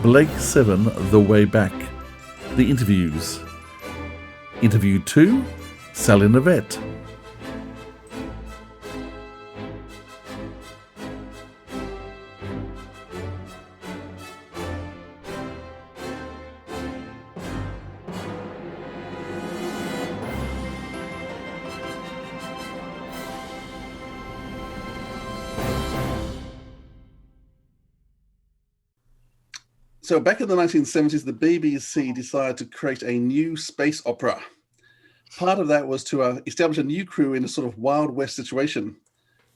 Blake 7, The Way Back. The Interviews. Interview 2, Sally Knyvette. So back in the 1970s, the BBC decided to create a new space opera. Part of that was to establish a new crew in a sort of Wild West situation.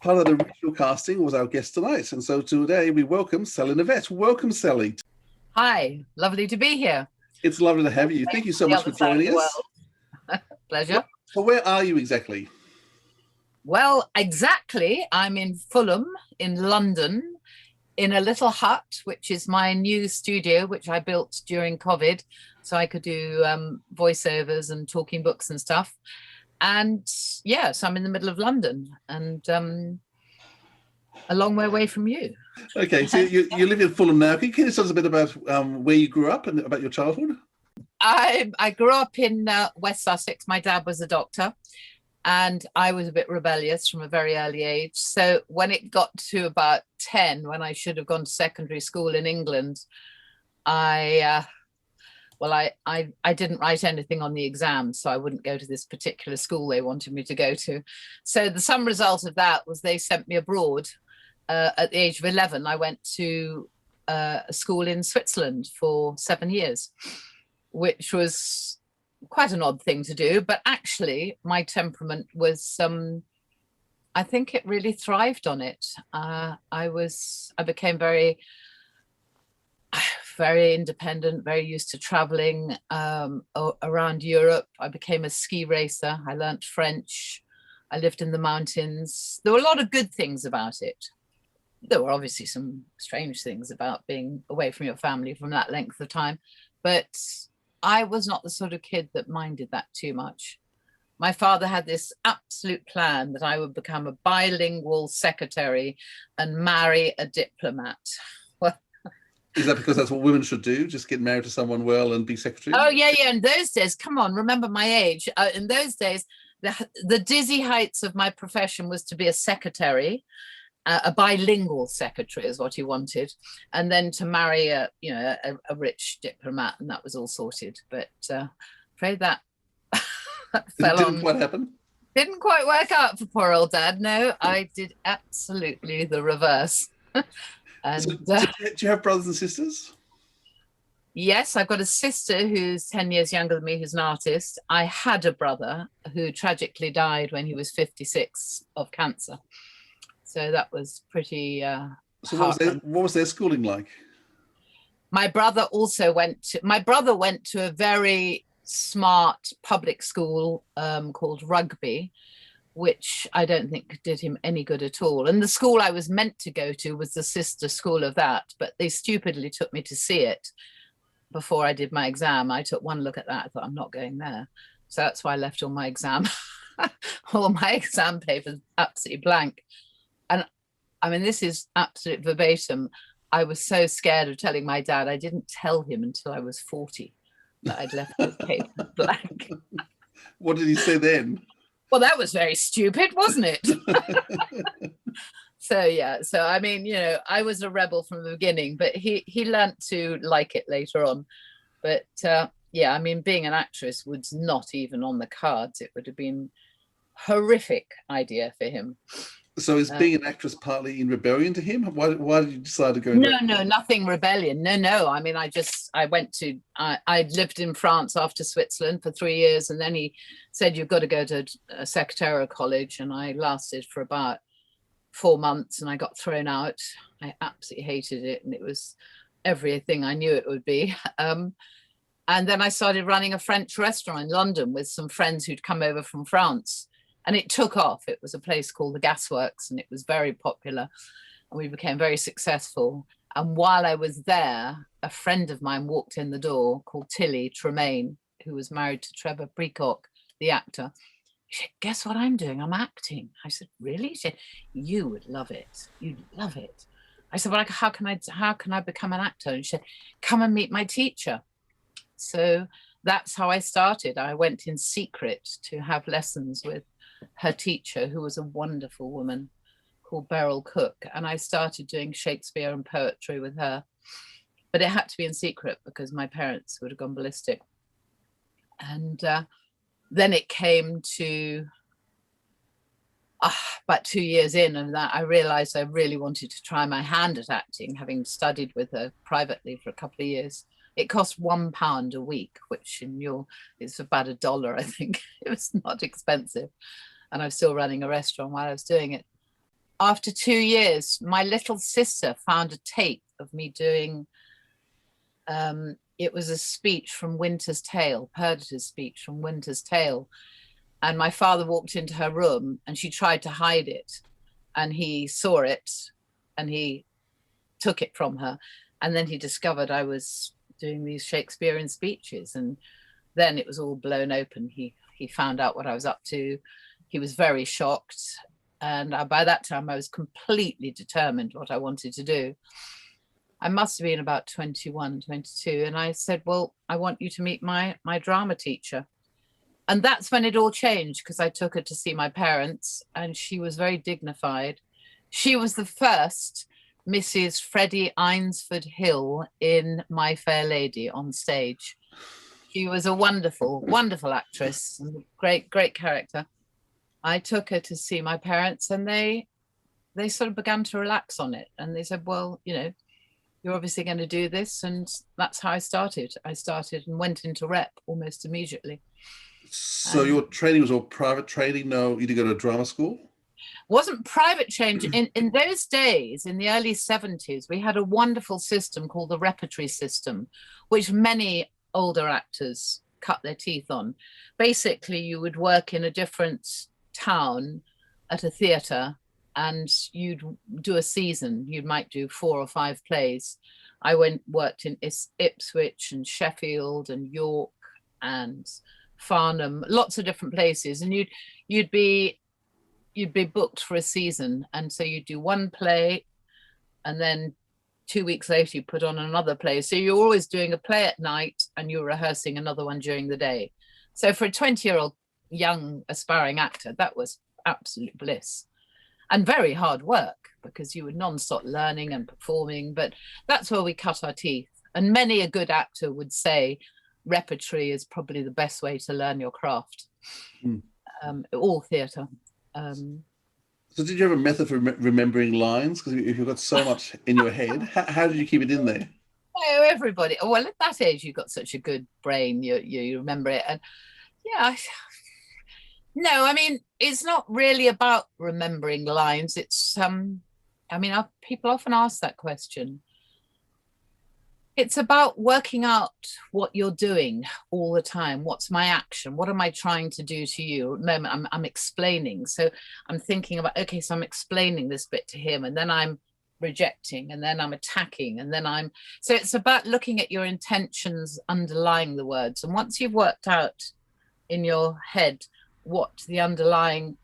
Part of the original casting was our guest tonight. And so today we welcome Sally Knyvette. Welcome, Sally. Hi, lovely to be here. It's lovely to have you. Thank you so much for joining us. Pleasure. So where are you exactly? Well, exactly. I'm in Fulham in London, in a little hut, which is my new studio, which I built during COVID, so I could do voiceovers and talking books and stuff. And yeah, so I'm in the middle of London and a long way away from you. Okay, so you live in Fulham now. Can you tell us a bit about where you grew up and about your childhood? I grew up in West Sussex. My dad was a doctor. And I was a bit rebellious from a very early age. So when it got to about 10, when I should have gone to secondary school in England, I didn't write anything on the exam, so I wouldn't go to this particular school they wanted me to go to. So the sum result of that was they sent me abroad. At the age of 11, I went to a school in Switzerland for 7 years, which was quite an odd thing to do, but actually my temperament was I think it really thrived on it. I became very independent, very used to traveling around Europe. I became a ski racer. I learnt French. I lived in the mountains. There were a lot of good things about it. There were obviously some strange things about being away from your family from that length of time, but I was not the sort of kid that minded that too much. My father had this absolute plan that I would become a bilingual secretary and marry a diplomat. Well, is that because that's what women should do? Just get married to someone well and be secretary? Oh, yeah. In those days, come on, remember my age. In those days, the dizzy heights of my profession was to be a secretary. A bilingual secretary is what he wanted, and then to marry a rich diplomat, and that was all sorted. But afraid that didn't quite happen. Didn't quite work out for poor old dad. No, I did absolutely the reverse. And so do you have brothers and sisters? Yes, I've got a sister who's 10 years younger than me, who's an artist. I had a brother who tragically died when he was 56 of cancer. So that was pretty so what was their schooling like? My brother went to a very smart public school called Rugby, which I don't think did him any good at all. And the school I was meant to go to was the sister school of that, but they stupidly took me to see it before I did my exam. I took one look at that. I thought, I'm not going there. So that's why I left all my exam papers absolutely blank. And I mean, this is absolute verbatim. I was so scared of telling my dad. I didn't tell him until I was 40 that I'd left those papers blank. What did he say then? Well, that was very stupid, wasn't it? So, yeah. So, I mean, I was a rebel from the beginning, but he learnt to like it later on. But yeah, I mean, being an actress was not even on the cards. It would have been a horrific idea for him. So is being an actress partly in rebellion to him? Why did you decide to go? No, nothing rebellion. No. I mean, I lived in France after Switzerland for 3 years, and then he said, you've got to go to a secretarial college. And I lasted for about 4 months and I got thrown out. I absolutely hated it. And it was everything I knew it would be. And then I started running a French restaurant in London with some friends who'd come over from France. And it took off. It was a place called the Gasworks, and it was very popular. And we became very successful. And while I was there, a friend of mine walked in the door called Tilly Tremaine, who was married to Trevor Precock, the actor. She said, guess what I'm doing? I'm acting. I said, really? She said, you would love it. You'd love it. I said, well, how can I become an actor? And she said, come and meet my teacher. So that's how I started. I went in secret to have lessons with her teacher, who was a wonderful woman called Beryl Cook. And I started doing Shakespeare and poetry with her. But it had to be in secret because my parents would have gone ballistic. And then it came to about 2 years in, and that I realized I really wanted to try my hand at acting, having studied with her privately for a couple of years. It cost £1 a week, which it's about $1, I think. It was not expensive. And I was still running a restaurant while I was doing it. After 2 years, my little sister found a tape of me doing, it was a speech from Winter's Tale, Perdita's speech from Winter's Tale. And my father walked into her room and she tried to hide it. And he saw it and he took it from her. And then he discovered I was doing these Shakespearean speeches. And then it was all blown open. He found out what I was up to. He was very shocked. And by that time, I was completely determined what I wanted to do. I must have been about 21, 22. And I said, well, I want you to meet my drama teacher. And that's when it all changed, because I took her to see my parents and she was very dignified. She was the first Mrs. Freddie Eynsford Hill in My Fair Lady on stage. She was a wonderful, wonderful actress and a great, great character. I took her to see my parents and they sort of began to relax on it. And they said, well, you're obviously going to do this. And that's how I started. I started and went into rep almost immediately. So your training was all private training? No, you didn't go to drama school? Wasn't private training. In those days, in the early 70s, we had a wonderful system called the Repertory system, which many older actors cut their teeth on. Basically, you would work in a different town at a theatre and you'd do a season. You might do 4 or 5 plays. I worked in Ipswich and Sheffield and York and Farnham, lots of different places, and you'd be booked for a season. And so you'd do one play and then 2 weeks later you put on another play. So you're always doing a play at night and you're rehearsing another one during the day. So for a 20-year-old young aspiring actor, that was absolute bliss and very hard work, because you were non-stop learning and performing. But that's where we cut our teeth. And many a good actor would say Repertory is probably the best way to learn your craft. All theatre. So did you have a method for remembering lines? Because if you've got so much in your head, how did you keep it in there? Oh, everybody. Well, at that age, you've got such a good brain. You remember it. And yeah, no, I mean, it's not really about remembering lines. It's, people often ask that question. It's about working out what you're doing all the time. What's my action? What am I trying to do to you? At the moment, I'm explaining. So I'm thinking about, okay, so I'm explaining this bit to him, and then I'm rejecting, and then I'm attacking, and then so it's about looking at your intentions underlying the words. And once you've worked out in your head what the underlying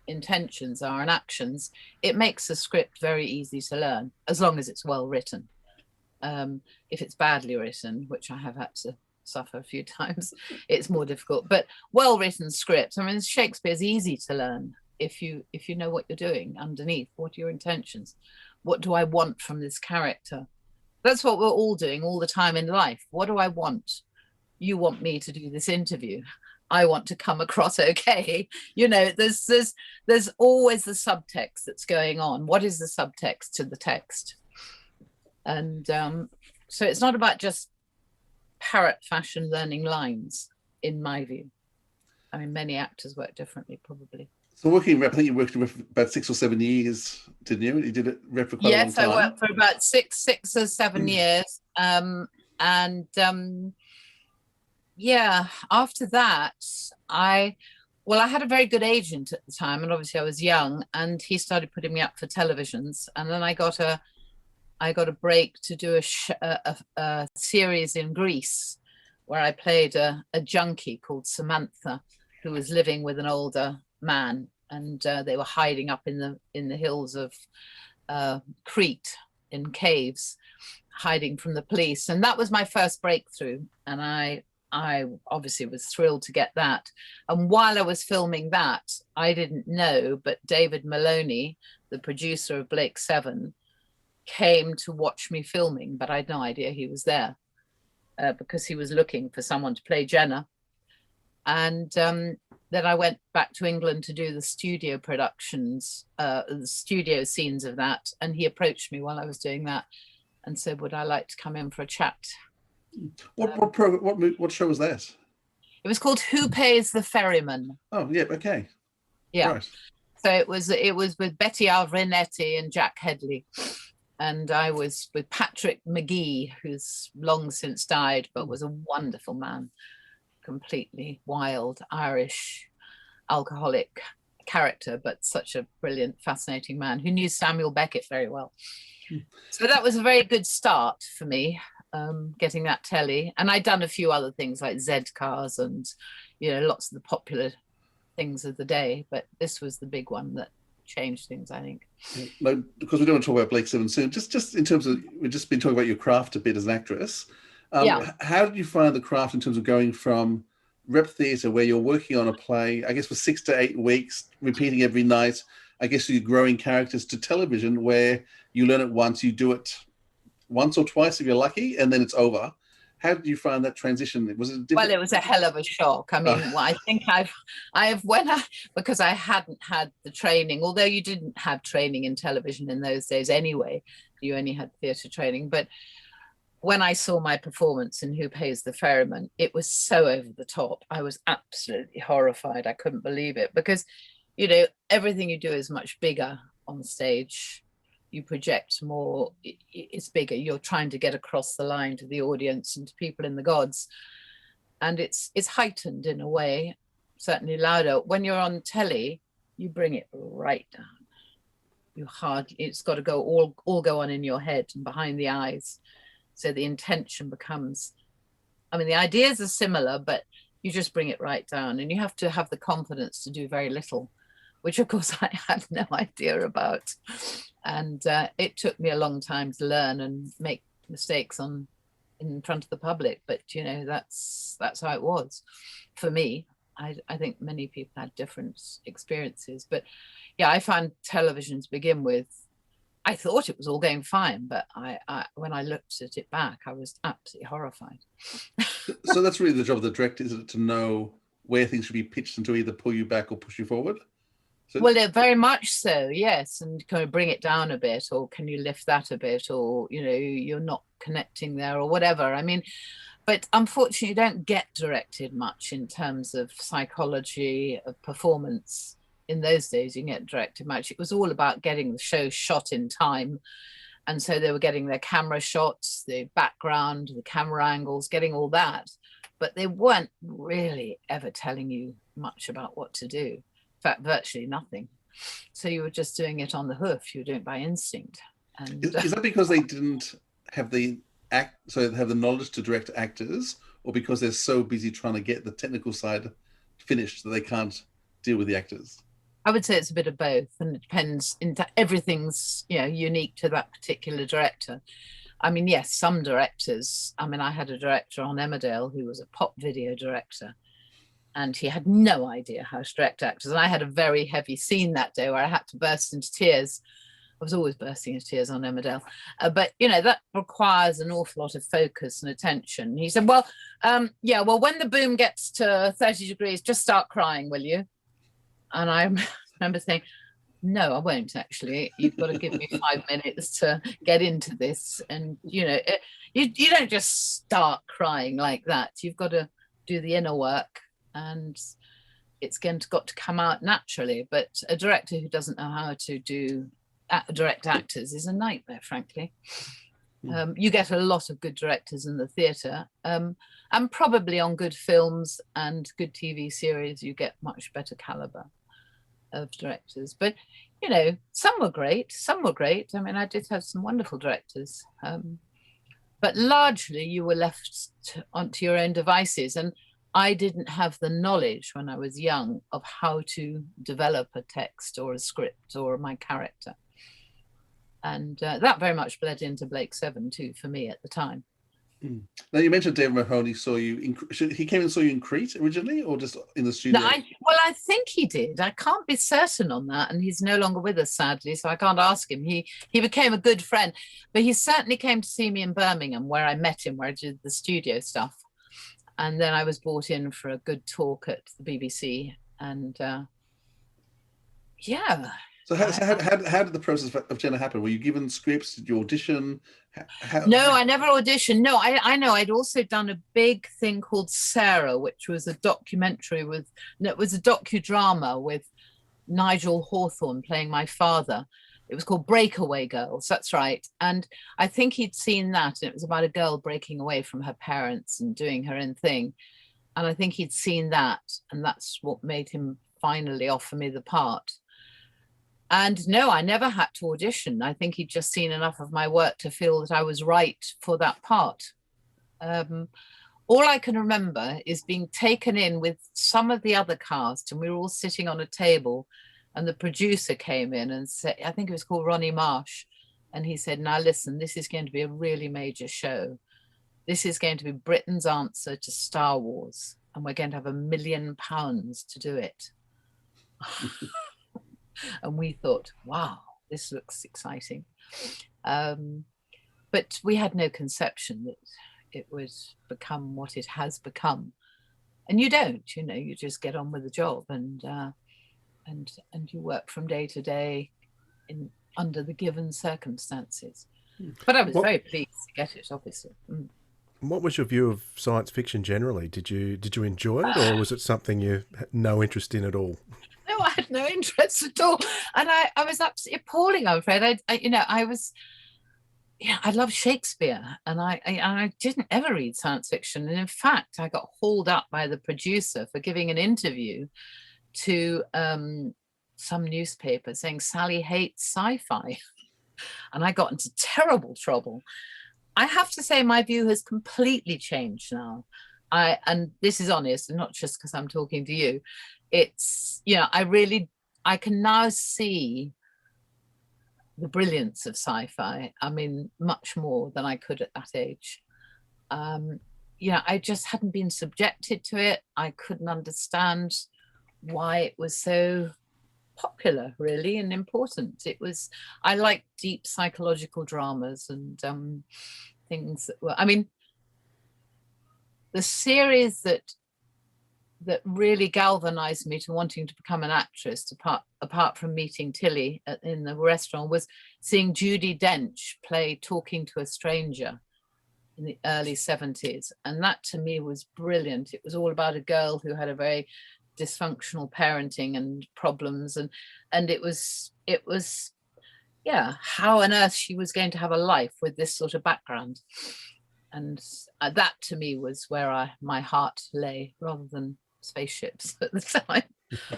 intentions are and actions, it makes the script very easy to learn, as long as it's well written. If it's badly written, which I have had to suffer a few times, it's more difficult. But well-written scripts, I mean, Shakespeare's easy to learn if you know what you're doing underneath. What are your intentions? What do I want from this character? That's what we're all doing all the time in life. What do I want? You want me to do this interview. I want to come across okay. There's always the subtext that's going on. What is the subtext to the text? And so it's not about just parrot fashion learning lines, in my view. I mean, many actors work differently, probably. So working in rep, I think you worked in rep about 6 or 7 years, didn't you? You did it rep for quite a long time. Yes, I worked for about six or 7 years. Yeah, after that, I had a very good agent at the time, and obviously I was young, and he started putting me up for televisions, and then I got a break to do a series in Greece where I played a junkie called Samantha, who was living with an older man, and they were hiding up in the hills of Crete, in caves, hiding from the police. And that was my first breakthrough. And I obviously was thrilled to get that. And while I was filming that, I didn't know, but David Maloney, the producer of Blake 7, came to watch me filming, but I had no idea he was there because he was looking for someone to play Jenna. And then I went back to England to do the studio productions, the studio scenes of that. And he approached me while I was doing that and said, would I like to come in for a chat? What show was that? It was called Who Pays the Ferryman? Oh, yeah, okay. Yeah. Right. So it was with Betty Alvarenetti and Jack Hedley. And I was with Patrick McGee, who's long since died, but was a wonderful man, completely wild, Irish, alcoholic character, but such a brilliant, fascinating man who knew Samuel Beckett very well. So that was a very good start for me, getting that telly. And I'd done a few other things like Z Cars and, lots of the popular things of the day, but this was the big one that changed things, I think. No, because we don't want to talk about Blake 7 soon. Just in terms of, we've just been talking about your craft a bit as an actress. How did you find the craft in terms of going from rep theatre, where you're working on a play, I guess for 6 to 8 weeks, repeating every night, I guess you're growing characters, to television, where you learn it once, you do it once or twice if you're lucky, and then it's over. How did you find that transition? Was it different? Well, it was a hell of a shock. I mean, I think because I hadn't had the training, although you didn't have training in television in those days anyway, you only had theatre training. But when I saw my performance in Who Pays the Ferryman, it was so over the top. I was absolutely horrified. I couldn't believe it because, everything you do is much bigger on stage. You project more, it's bigger. You're trying to get across the line to the audience and to people in the gods. And it's heightened in a way, certainly louder. When you're on telly, you bring it right down. It's got to go all go on in your head and behind the eyes. So the intention becomes, the ideas are similar, but you just bring it right down, and you have to have the confidence to do very little, which of course I had no idea about. And it took me a long time to learn and make mistakes in front of the public. But, that's how it was for me. I think many people had different experiences. But yeah, I found television to begin with, I thought it was all going fine. But when I looked at it back, I was absolutely horrified. So that's really the job of the director, isn't it, to know where things should be pitched and to either pull you back or push you forward? So, well, very much so, yes. And can we bring it down a bit, or can you lift that a bit, or, you're not connecting there or whatever. But unfortunately, you don't get directed much in terms of psychology of performance. In those days, you can get directed much. It was all about getting the show shot in time. And so they were getting their camera shots, the background, the camera angles, getting all that. But they weren't really ever telling you much about what to do. In fact, virtually nothing. So you were just doing it on the hoof. You were doing it by instinct. And is that because they didn't have the knowledge to direct actors, or because they're so busy trying to get the technical side finished that they can't deal with the actors? I would say it's a bit of both, and it depends. Everything's unique to that particular director. Yes, some directors. I had a director on Emmerdale who was a pop video director, and he had no idea how to direct actors. And I had a very heavy scene that day where I had to burst into tears. I was always bursting into tears on Emmerdale. But, that requires an awful lot of focus and attention. He said, well, when the boom gets to 30 degrees, just start crying, will you? And I remember saying, no, I won't actually. You've got to give me 5 minutes to get into this. And, you don't just start crying like that. You've got to do the inner work. And it's got to come out naturally. But a director who doesn't know how to direct actors is a nightmare, frankly. You get a lot of good directors in the theatre, and probably on good films and good TV series, you get much better calibre of directors. But, some were great. I did have some wonderful directors. But largely you were left onto your own devices. And I didn't have the knowledge when I was young of how to develop a text or a script or my character. And that very much bled into Blake 7 too, for me at the time. Now, you mentioned David Mahoney saw you he came and saw you in Crete originally, or just in the studio? No, I think he did. I can't be certain on that, and he's no longer with us, sadly, so I can't ask him. He became a good friend, but he certainly came to see me in Birmingham, where I met him, where I did the studio stuff. And then I was brought in for a good talk at the BBC, and yeah. So how did the process of Jenna happen? Were you given scripts? Did you audition? No, I never auditioned. No, I know. I'd also done a big thing called Sarah, which was a documentary it was a docudrama with Nigel Hawthorne playing my father. It was called Breakaway Girls. That's right. And I think he'd seen that. And it was about a girl breaking away from her parents and doing her own thing. And I think he'd seen that. And that's what made him finally offer me the part. And no, I never had to audition. I think he'd just seen enough of my work to feel that I was right for that part. All I can remember is being taken in with some of the other cast, and we were all sitting on a table, and the producer came in and said, I think it was called Ronnie Marsh, and he said, now listen, this is going to be a really major show. This is going to be Britain's answer to Star Wars, and we're going to have £1 million to do it. And we thought, wow, this looks exciting. But we had no conception that it would become what it has become. And you don't, you just get on with the job and you work from day to day under the given circumstances. But I was very pleased to get it, obviously. What was your view of science fiction generally? Did you enjoy it, or was it something you had no interest in at all? No, I had no interest at all, and I was absolutely appalling. I'm afraid I love Shakespeare, and I didn't ever read science fiction. And in fact, I got hauled up by the producer for giving an interview to some newspaper saying Sally hates sci-fi, and I got into terrible trouble. I have to say my view has completely changed now. And this is honest, and not just because I'm talking to you. It's, I can now see the brilliance of sci-fi. I mean, much more than I could at that age. I just hadn't been subjected to it. I couldn't understand why it was so popular, really, and important. I like deep psychological dramas and things that were, the series that really galvanized me to wanting to become an actress, apart from meeting Tilly in the restaurant, was seeing Judi Dench play Talking to a Stranger in the early 70s. And that to me was brilliant. It was all about a girl who had a very dysfunctional parenting and problems. And it was how on earth she was going to have a life with this sort of background. And that to me was where my heart lay, rather than spaceships at the time.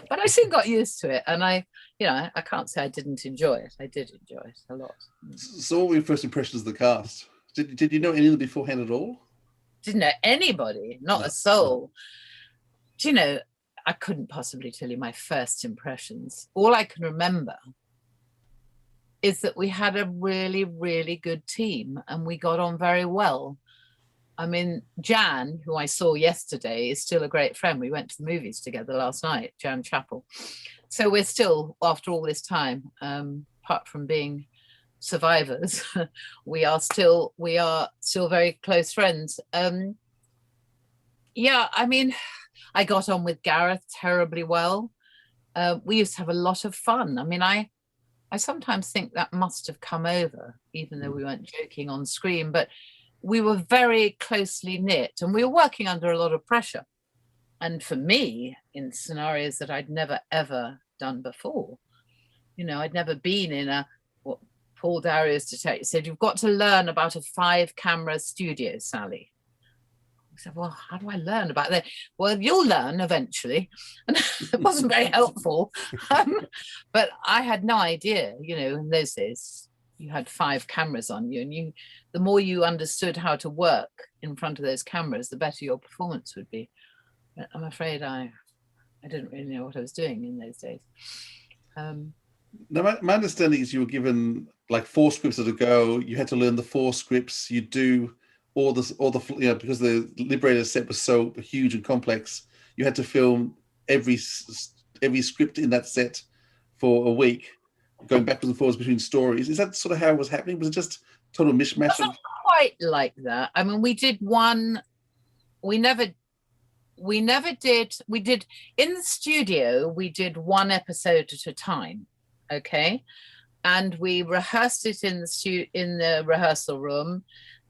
But I soon got used to it, and I can't say I didn't enjoy it. I did enjoy it a lot. So what were your first impressions of the cast? Did you know any of them beforehand at all? Didn't know anybody, not a soul. Do you know, I couldn't possibly tell you my first impressions. All I can remember is that we had a really, really good team, and we got on very well. Jan, who I saw yesterday, is still a great friend. We went to the movies together last night, Jan Chappell. So we're still, after all this time, apart from being survivors, we are still very close friends. I got on with Gareth terribly well. We used to have a lot of fun. I sometimes think that must have come over, even though we weren't joking on screen, but we were very closely knit, and we were working under a lot of pressure. And for me, in scenarios that I'd never, ever done before, I'd never been in what Paul Darius said, you've got to learn about a 5-camera studio, Sally. I said, well, how do I learn about that? Well, you'll learn eventually. And it wasn't very helpful. But I had no idea, in those days, you had 5 cameras on you, and the more you understood how to work in front of those cameras, the better your performance would be. But I'm afraid I didn't really know what I was doing in those days. Now, my understanding is you were given like 4 scripts at a go. You had to learn the 4 scripts. You do all the because the Liberator set was so huge and complex. You had to film every script in that set for a week, going backwards and forwards between stories. Is that sort of how it was happening? Was it just total mishmash? Not quite like that. I mean, we did one. We did in the studio. We did 1 episode at a time. Okay. And we rehearsed it in the rehearsal room,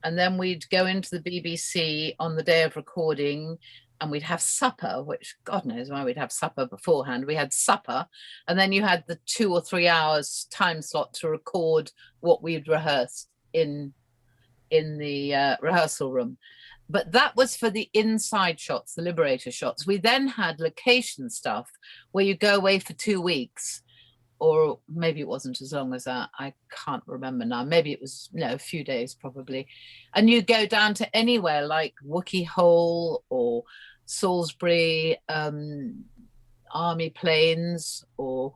and then we'd go into the BBC on the day of recording, and we'd have supper, which God knows why we'd have supper beforehand. We had supper, and then you had the 2 or 3 hours time slot to record what we'd rehearsed in the rehearsal room. But that was for the inside shots, the Liberator shots. We then had location stuff where you go away for 2 weeks. Or maybe it wasn't as long as that. I can't remember now. Maybe it was a few days probably. And you go down to anywhere like Wookey Hole or Salisbury, Army Plains, or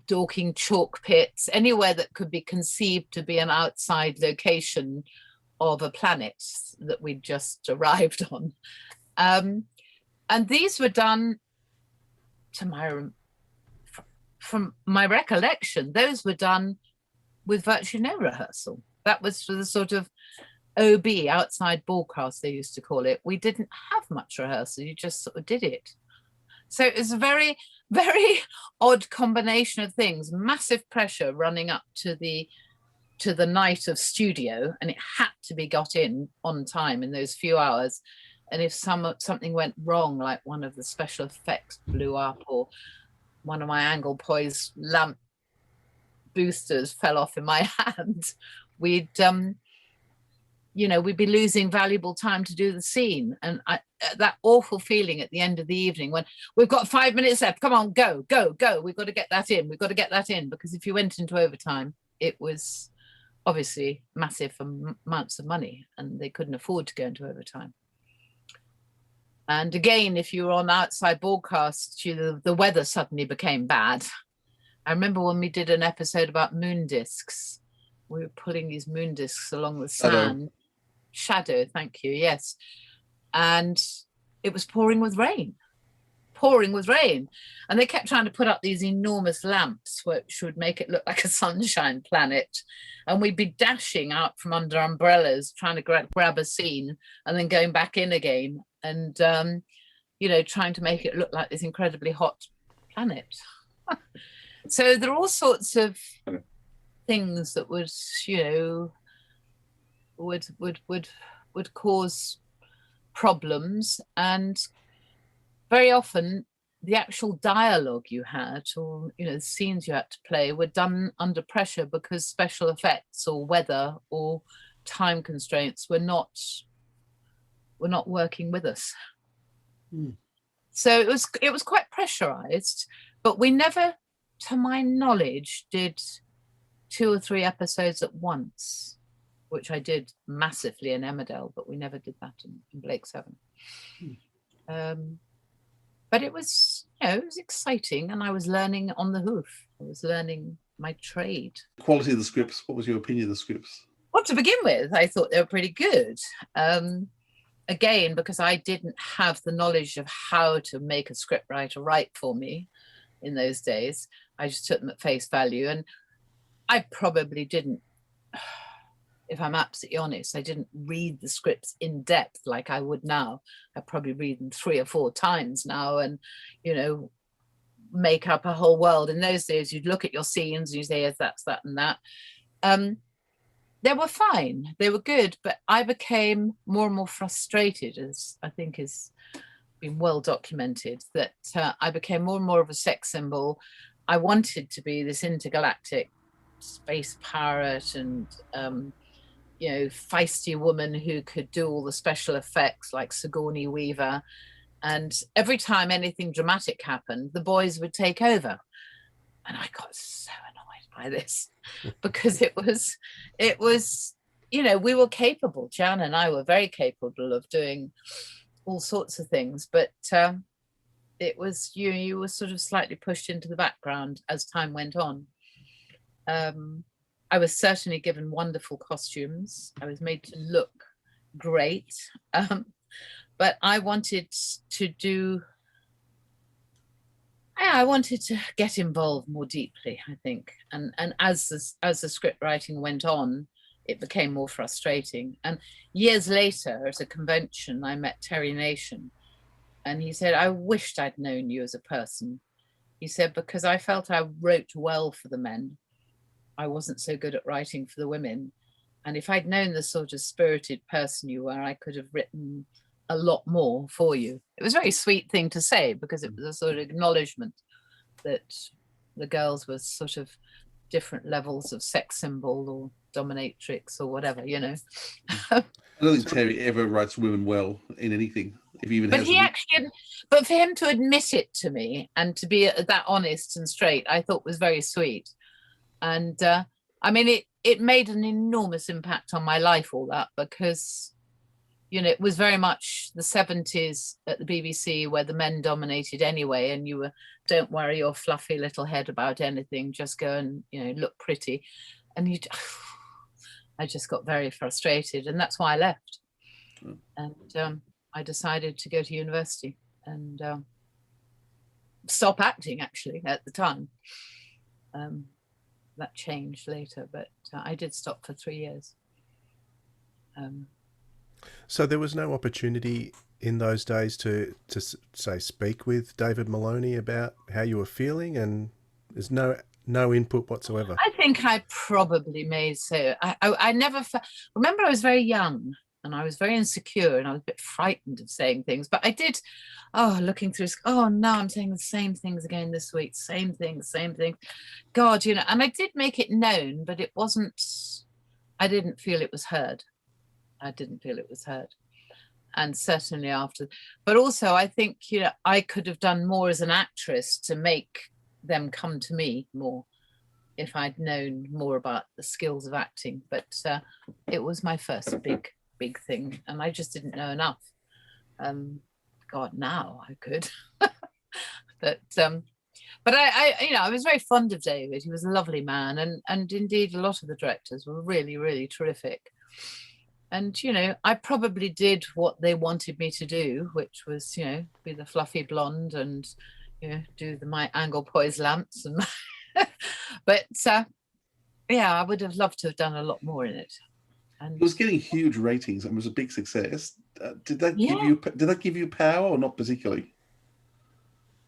Dorking chalk pits, anywhere that could be conceived to be an outside location of a planet that we'd just arrived on. And these were done, from my recollection, those were done with virtually no rehearsal. That was for the sort of OB, outside broadcast, they used to call it. We didn't have much rehearsal. You just sort of did it. So it was a very, very odd combination of things. Massive pressure running up to the night of studio, and it had to be got in on time in those few hours. And if something went wrong, like one of the special effects blew up, or one of my angle poise lamp boosters fell off in my hand, we'd be losing valuable time to do the scene. And that awful feeling at the end of the evening when we've got 5 minutes left, come on, go, we've got to get that in, because if you went into overtime, it was obviously massive amounts of money, and they couldn't afford to go into overtime. And again, if you were on outside broadcast, the weather suddenly became bad. I remember when we did an episode about moon discs, we were pulling these moon discs along the sand. Shadow, thank you, yes. And it was pouring with rain. And they kept trying to put up these enormous lamps which would make it look like a sunshine planet. And we'd be dashing out from under umbrellas, trying to grab a scene, and then going back in again. And, trying to make it look like this incredibly hot planet. So there are all sorts of things that would cause problems. And very often the actual dialogue you had, or, the scenes you had to play, were done under pressure because special effects or weather or time constraints were not working with us. So it was quite pressurized, but we never, to my knowledge, did 2 or 3 episodes at once, which I did massively in Emmerdale, but we never did that in Blake 7. But it was exciting, and I was learning on the hoof. I was learning my trade. Quality of the scripts, what was your opinion of the scripts? Well, to begin with, I thought they were pretty good. Again, because I didn't have the knowledge of how to make a scriptwriter write for me in those days. I just took them at face value, and I probably didn't, if I'm absolutely honest, I didn't read the scripts in depth like I would now. I probably read them 3 or 4 times now, and make up a whole world. In those days, you'd look at your scenes and you say, yes, that's that and that. They were fine, they were good, but I became more and more frustrated, as I think has been well documented, that I became more and more of a sex symbol. I wanted to be this intergalactic space pirate and feisty woman who could do all the special effects like Sigourney Weaver. And every time anything dramatic happened, the boys would take over. And I got so annoyed by this because it was, we were capable. Jan and I were very capable of doing all sorts of things, but it was, you were sort of slightly pushed into the background as time went on. I was certainly given wonderful costumes. I was made to look great. But I wanted to do, I wanted to get involved more deeply, I think. And as the script writing went on, it became more frustrating. And years later, at a convention, I met Terry Nation, and he said, I wished I'd known you as a person. He said, because I felt I wrote well for the men. I wasn't so good at writing for the women. And if I'd known the sort of spirited person you were, I could have written a lot more for you. It was a very sweet thing to say, because it was a sort of acknowledgement that the girls were sort of different levels of sex symbol or dominatrix or whatever, you know. I don't think Terry ever writes women well in anything. If he even But has he actually, but for him to admit it to me and to be that honest and straight, I thought was very sweet. And I mean, it made an enormous impact on my life, all that, because, you know, it was very much the 70s at the BBC, where the men dominated anyway, and you were, don't worry your fluffy little head about anything, just go and, you know, look pretty. And you, I just got very frustrated, and that's why I left. And I decided to go to university and stop acting, actually, at the time. That changed later, but I did stop for 3 years. So there was no opportunity in those days to say speak with David Maloney about how you were feeling, and there's no input whatsoever. I think I probably made so. I never remember. I was very young and I was very insecure, and I was a bit frightened of saying things. But I did. Oh, looking through. Oh no, I'm saying the same things again this week. Same things. God, you know. And I did make it known, but it wasn't. I didn't feel it was heard. And certainly after, but also I think, you know, I could have done more as an actress to make them come to me more if I'd known more about the skills of acting. But it was my first big thing, and I just didn't know enough. God, now I could. But I you know, I was very fond of David. He was a lovely man, and indeed a lot of the directors were really, really terrific. And, you know, I probably did what they wanted me to do, which was, you know, be the fluffy blonde and, you know, do my angle poise lamps. And but yeah, I would have loved to have done a lot more in it. And it was getting huge ratings and was a big success. Did that give you power, or not particularly?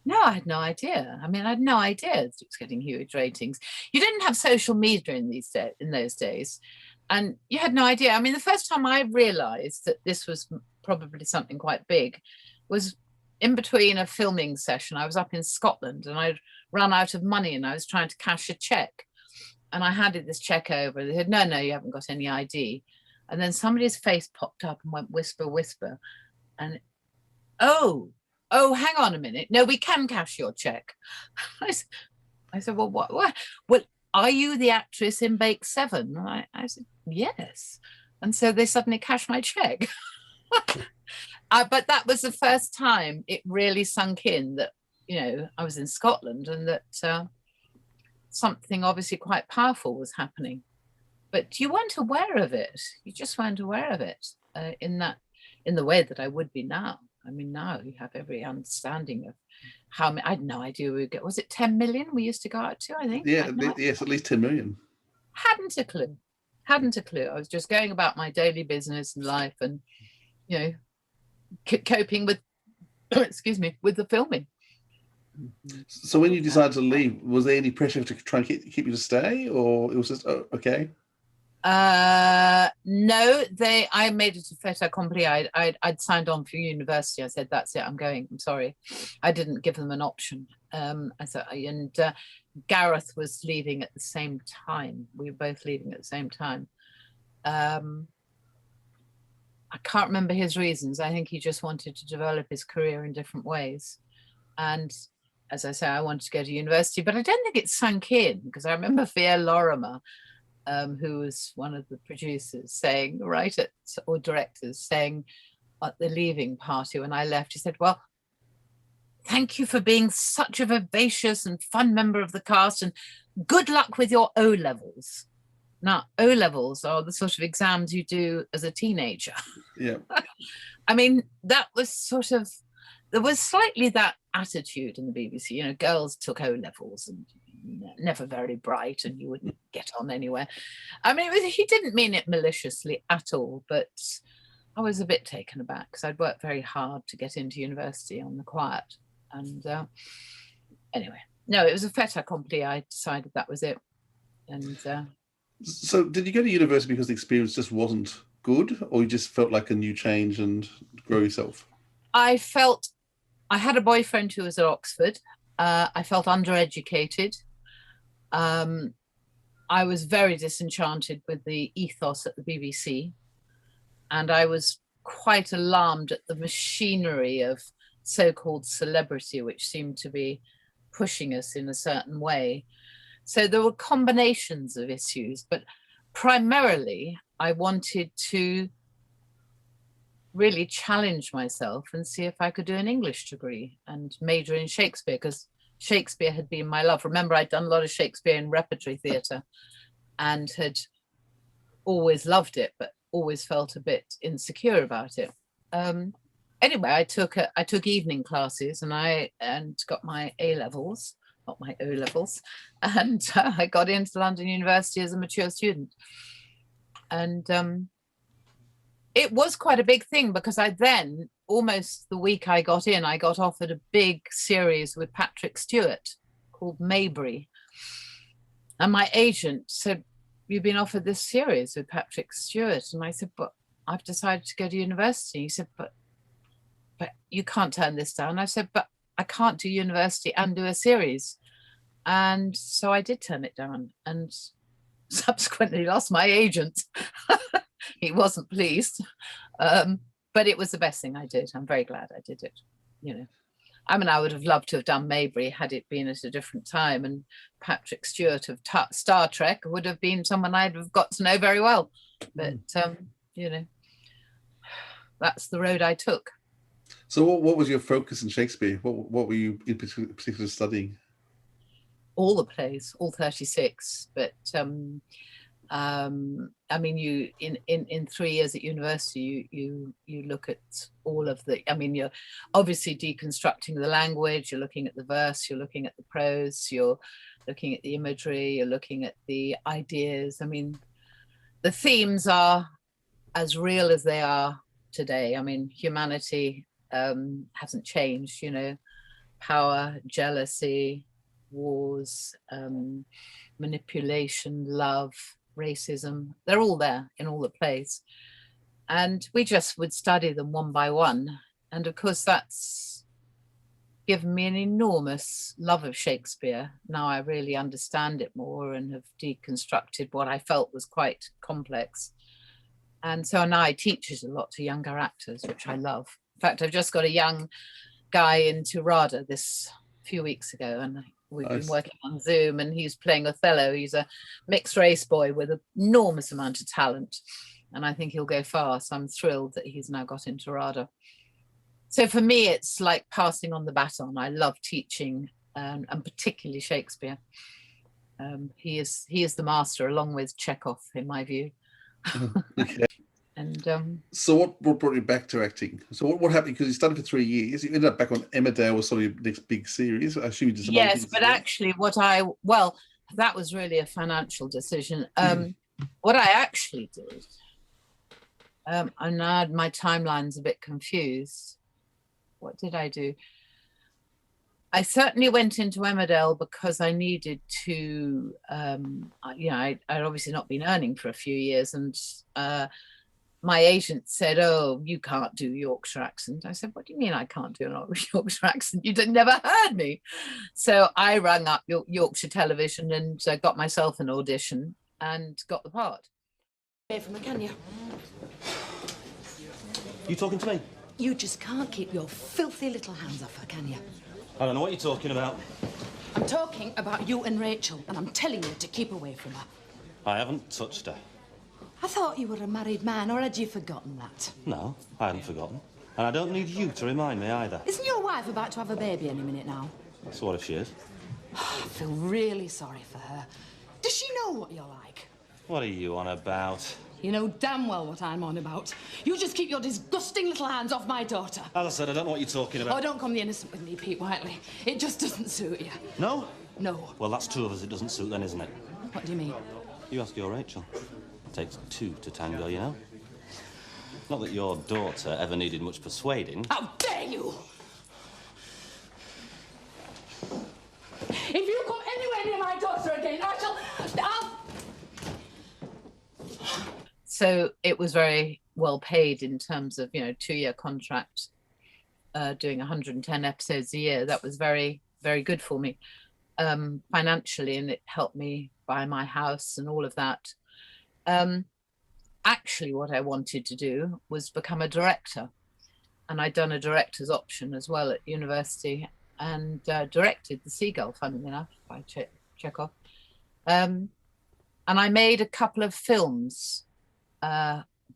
No, I had no idea. I mean, I had no idea it was getting huge ratings. You didn't have social media in those days. And you had no idea. I mean, the first time I realized that this was probably something quite big was in between a filming session. I was up in Scotland and I'd run out of money and I was trying to cash a check. And I handed this check over. They said, no, you haven't got any ID. And then somebody's face popped up and went whisper, whisper. And, oh, hang on a minute. No, we can cash your check. I said, well, what? Well, are you the actress in Bake 7? I said, yes. And so they suddenly cashed my check. But that was the first time it really sunk in that, you know, I was in Scotland and that something obviously quite powerful was happening. But you weren't aware of it. You just weren't aware of it in the way that I would be now. I mean, now you have every understanding of how many. I had no idea we would get. Was it 10 million we used to go out to? I think. Yeah, yes, at least 10 million. Hadn't a clue. I was just going about my daily business and life, and, you know, coping with, excuse me, with the filming. So when you decided to leave, was there any pressure to try and keep you to stay, or it was just okay? No, I made it a fait accompli. I'd signed on for university. I said, that's it, I'm going. I'm sorry. I didn't give them an option. Gareth was leaving at the same time. We were both leaving at the same time. I can't remember his reasons. I think he just wanted to develop his career in different ways. And as I say, I wanted to go to university, but I don't think it sunk in, because I remember Fia Lorimer, who was one of the producers, saying, or directors, saying at the leaving party when I left, he said, well, thank you for being such a vivacious and fun member of the cast, and good luck with your O-levels. Now, O-levels are the sort of exams you do as a teenager. Yeah. I mean, that was sort of, there was slightly that attitude in the BBC. You know, girls took O-levels and never very bright and you wouldn't get on anywhere. I mean, he didn't mean it maliciously at all, but I was a bit taken aback because I'd worked very hard to get into university on the quiet. And anyway, no, it was a fait accompli. I decided that was it. And so did you go to university because the experience just wasn't good, or you just felt like a new change and grow yourself? I felt I had a boyfriend who was at Oxford. I felt undereducated. I was very disenchanted with the ethos at the BBC. And I was quite alarmed at the machinery of so-called celebrity, which seemed to be pushing us in a certain way. So there were combinations of issues, but primarily I wanted to really challenge myself and see if I could do an English degree and major in Shakespeare, because Shakespeare had been my love. Remember, I'd done a lot of Shakespeare in Repertory theatre and had always loved it, but always felt a bit insecure about it. Anyway, I took evening classes and got my A-levels, not my O-levels, and I got into London University as a mature student. And it was quite a big thing because I then, almost the week I got in, I got offered a big series with Patrick Stewart called Maybury. And my agent said, "You've been offered this series with Patrick Stewart." And I said, "But I've decided to go to university." He said, but you can't turn this down. I said, "But I can't do university and do a series." And so I did turn it down and subsequently lost my agent. He wasn't pleased. But it was the best thing I did. I'm very glad I did it. You know, I mean, I would have loved to have done Maybury had it been at a different time. And Patrick Stewart of Star Trek would have been someone I'd have got to know very well. But, you know, that's the road I took. So what was your focus in Shakespeare? What were you in particular studying? All the plays, all 36. But I mean, you in 3 years at university, you look at all of the. I mean, you're obviously deconstructing the language. You're looking at the verse. You're looking at the prose. You're looking at the imagery. You're looking at the ideas. I mean, the themes are as real as they are today. I mean, humanity hasn't changed. You know, power, jealousy, wars, manipulation, love, racism, they're all there in all the plays. And we just would study them one by one. And of course, that's given me an enormous love of Shakespeare. Now I really understand it more and have deconstructed what I felt was quite complex. And so now I teach it a lot to younger actors, which I love. In fact, I've just got a young guy into RADA this few weeks ago, and we've been working on Zoom, and he's playing Othello. He's a mixed race boy with an enormous amount of talent, and I think he'll go far. So I'm thrilled that he's now got into RADA. So for me, it's like passing on the baton. I love teaching, and particularly Shakespeare. He is the master, along with Chekhov, in my view. Okay. And so what brought you back to acting? So what happened? Because you studied for 3 years, you ended up back on Emmerdale, was sort of your next big series. I assume you did some other yes, things but there. actually, that was really a financial decision. What I actually did, and now my timeline's a bit confused. What did I do? I certainly went into Emmerdale because I needed to, I'd obviously not been earning for a few years, and my agent said, "Oh, you can't do Yorkshire accent." I said, "What do you mean I can't do an Yorkshire accent? You never heard me." So I rang up Yorkshire Television and got myself an audition and got the part. Away from her, can you? You talking to me? You just can't keep your filthy little hands off her, can you? I don't know what you're talking about. I'm talking about you and Rachel, and I'm telling you to keep away from her. I haven't touched her. I thought you were a married man, or had you forgotten that? No, I hadn't forgotten. And I don't need you to remind me either. Isn't your wife about to have a baby any minute now? So what if she is? I feel really sorry for her. Does she know what you're like? What are you on about? You know damn well what I'm on about. You just keep your disgusting little hands off my daughter. As I said, I don't know what you're talking about. Oh, don't come the innocent with me, Pete Whiteley. It just doesn't suit you. No? No. Well, that's two of us it doesn't suit then, isn't it? What do you mean? You ask your Rachel. Takes two to tango, you know? Not that your daughter ever needed much persuading. How dare you! If you come anywhere near my daughter again, I'll... So it was very well paid in terms of, 2-year contract, doing 110 episodes a year. That was very, very good for me financially, and it helped me buy my house and all of that. Actually, what I wanted to do was become a director, and I'd done a director's option as well at university, and directed The Seagull, funnily enough, by Chekhov. And I made a couple of films,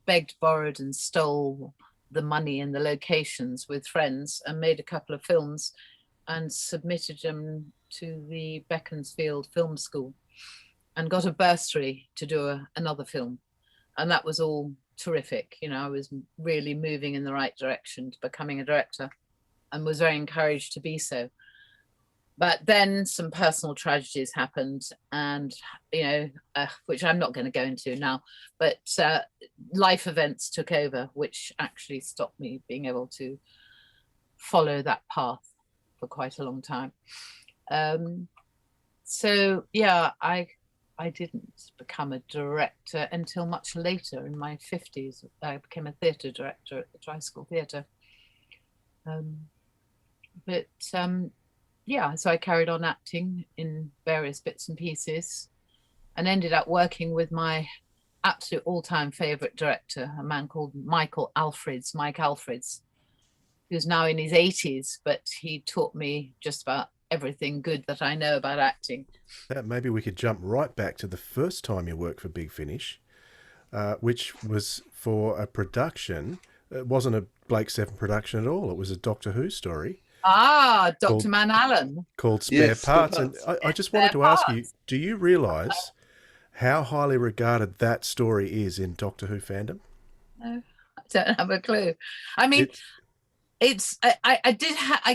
begged, borrowed, and stole the money and the locations with friends, and made a couple of films and submitted them to the Beaconsfield Film School and got a bursary to do another film. And that was all terrific. I was really moving in the right direction to becoming a director, and was very encouraged to be so. But then some personal tragedies happened, and, which I'm not going to go into now, but life events took over, which actually stopped me being able to follow that path for quite a long time. So, yeah, I didn't become a director until much later, in my 50s. I became a theatre director at the Dry School Theatre. So I carried on acting in various bits and pieces, and ended up working with my absolute all-time favourite director, a man called Mike Alfreds, who's now in his 80s, but he taught me just about everything good that I know about acting. Maybe we could jump right back to the first time you worked for Big Finish, which was for a production. It wasn't a Blake Seven production at all. It was a Doctor Who story. Dr. Man Allen. Called Spare Parts. Spare Parts. And I just wanted to ask you, do you realise how highly regarded that story is in Doctor Who fandom? No, I don't have a clue. I mean, I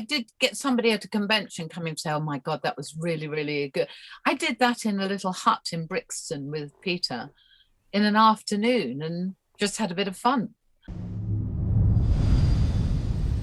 did get somebody at a convention coming to say, oh my God, that was really, really good. I did that in a little hut in Brixton with Peter in an afternoon, and just had a bit of fun.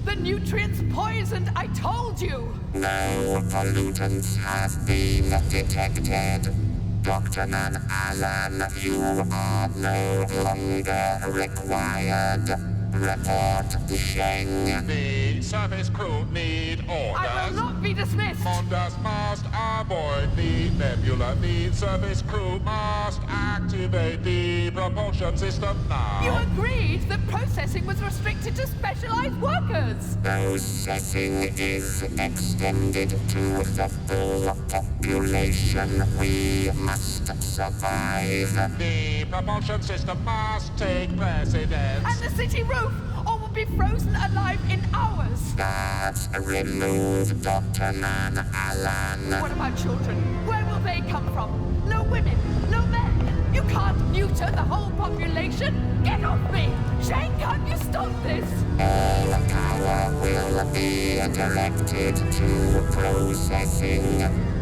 The nutrients poisoned, I told you! No pollutants have been detected. Dr. Man Allen, you are no longer required. Reporting. The service crew need orders. I will not be dismissed! Mondas must avoid the nebula. The service crew must activate the propulsion system now. You agreed that processing was restricted to specialized workers! Processing is extended to the full population. We must survive. The propulsion system must take precedence. And the city roof, or will be frozen alive in hours! Guards, remove Dr. Man Allen. What about children? Where will they come from? No women, no men! You can't neuter the whole population! Get off me! Shane, can't you stop this? All power will be directed to processing.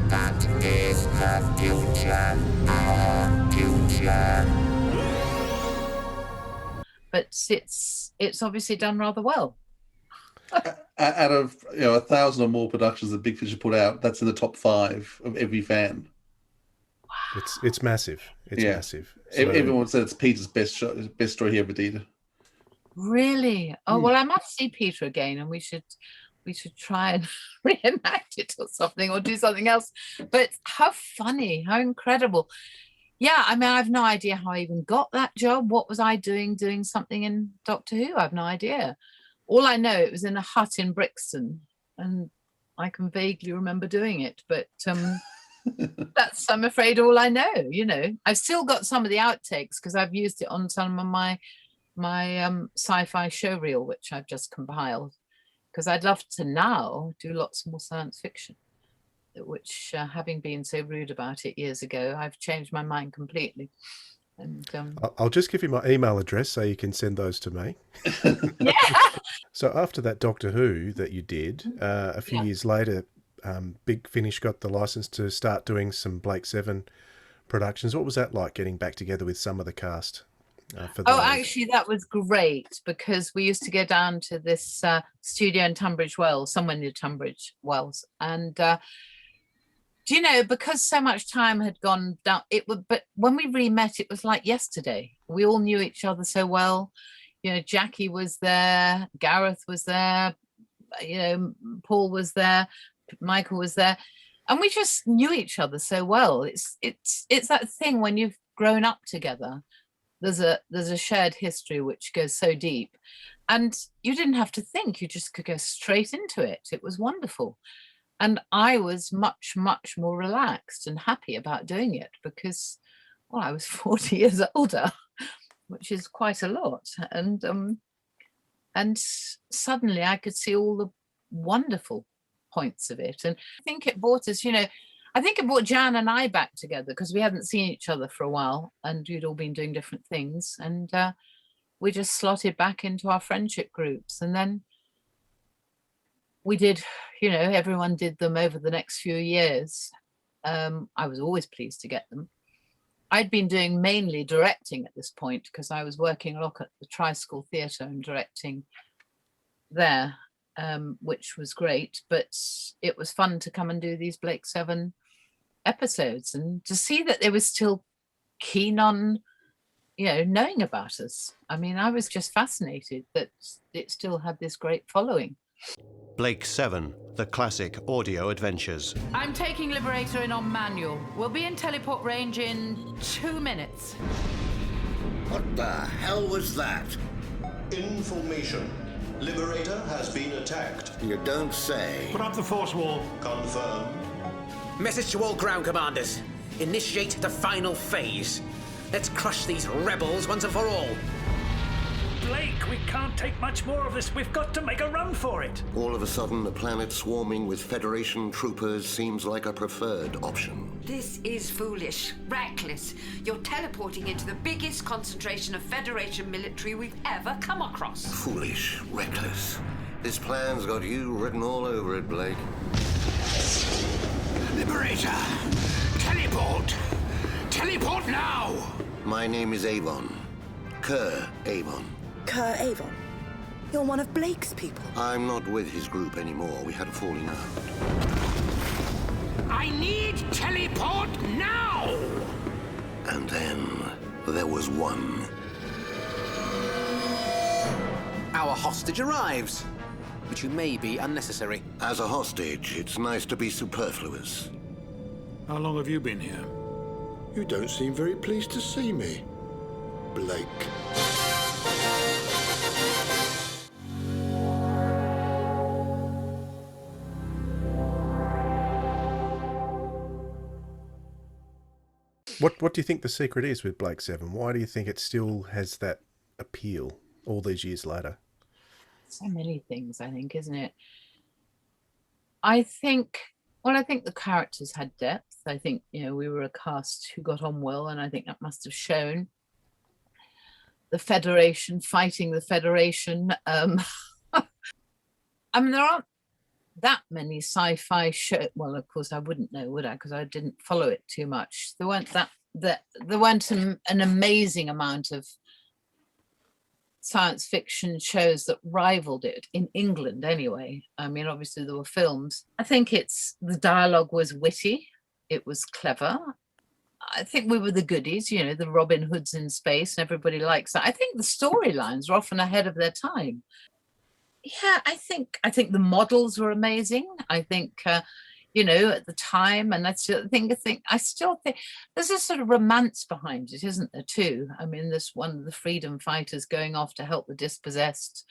That is the future, our future. But it's obviously done rather well. Out of 1,000 or more productions that Big Fish have put out, that's in the top 5 of every fan. It's massive. It's massive. So, Everyone said it's Peter's best story he ever did. Really? Oh well, I must see Peter again, and we should try and reenact it or something, or do something else. But how funny! How incredible! Yeah, I mean, I have no idea how I even got that job. What was I doing something in Doctor Who? I have no idea. All I know, it was in a hut in Brixton, and I can vaguely remember doing it. But that's, I'm afraid, all I know. I've still got some of the outtakes because I've used it on some of my sci-fi show reel, which I've just compiled. Because I'd love to now do lots more science fiction, which having been so rude about it years ago, I've changed my mind completely. And I'll just give you my email address so you can send those to me. yeah, So after that Doctor Who that you did, a few years later, Big Finish got the license to start doing some Blake Seven productions. What was that like, getting back together with some of the cast? For oh, those? actually, that was great because we used to go down to this studio in Tunbridge Wells, somewhere near Tunbridge Wells, and do you know, because so much time had gone down, it would. But when we re-met, it was like yesterday. We all knew each other so well. You know, Jackie was there, Gareth was there, you know, Paul was there, Michael was there, and we just knew each other so well. It's that thing when you've grown up together. There's a shared history which goes so deep, and you didn't have to think. You just could go straight into it. It was wonderful. And I was much, much more relaxed and happy about doing it because, well, I was 40 years older, which is quite a lot. And suddenly I could see all the wonderful points of it. And I think it brought us, you know, I think it brought Jan and I back together because we hadn't seen each other for a while and we'd all been doing different things. And we just slotted back into our friendship groups. And then we did, you know, everyone did them over the next few years. I was always pleased to get them. I'd been doing mainly directing at this point because I was working a lot at the Tri-School Theatre and directing there, which was great. But it was fun to come and do these Blake Seven episodes and to see that they were still keen on, you know, knowing about us. I mean, I was just fascinated that it still had this great following. Blake 7, the classic audio adventures. I'm taking Liberator in on manual. We'll be in teleport range in 2 minutes. What the hell was that? Information. Liberator has been attacked. You don't say. Put up the force wall. Confirm. Message to all ground commanders. Initiate the final phase. Let's crush these rebels once and for all. Blake, we can't take much more of this. We've got to make a run for it. All of a sudden, the planet swarming with Federation troopers seems like a preferred option. This is foolish, reckless. You're teleporting into the biggest concentration of Federation military we've ever come across. Foolish, reckless. This plan's got you written all over it, Blake. Liberator! Teleport! Teleport now! My name is Avon. Kerr Avon. Kerr Avon? You're one of Blake's people. I'm not with his group anymore. We had a falling out. I need teleport now! And then there was one. Our hostage arrives, which may be unnecessary. As a hostage, it's nice to be superfluous. How long have you been here? You don't seem very pleased to see me, Blake. What do you think the secret is with Blake 7? Why do you think it still has that appeal all these years later? So many things, I think, isn't it? I think the characters had depth. I think, you know, we were a cast who got on well, and I think that must have shown. The Federation, fighting the Federation. I mean, there aren't that many sci-fi shows. Well, of course, I wouldn't know, would I? Because I didn't follow it too much. There weren't an amazing amount of science fiction shows that rivaled it in England anyway. I mean, obviously there were films. I think the dialogue was witty. It was clever. I think we were the goodies, you know, the Robin Hoods in space, and everybody likes that. I think the storylines were often ahead of their time. Yeah, I think the models were amazing. I think, you know, at the time, and I still think there's a sort of romance behind it, isn't there, too? I mean, there's one of the freedom fighters going off to help the dispossessed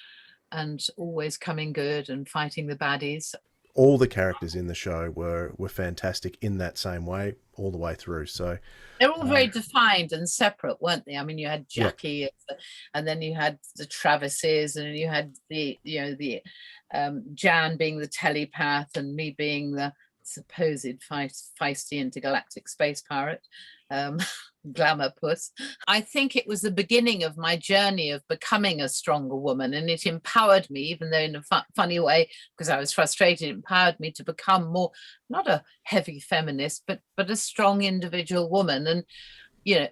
and always coming good and fighting the baddies. All the characters in the show were fantastic in that same way all the way through. So they're all very defined and separate, weren't they? I mean, you had Jackie, and then you had the Travises, and you had the Jan being the telepath, and me being the supposed feisty intergalactic space pirate. um, glamour puss. I think it was the beginning of my journey of becoming a stronger woman, and it empowered me, even though in a funny way, because I was frustrated, it empowered me to become more, not a heavy feminist, but a strong individual woman. And, you know,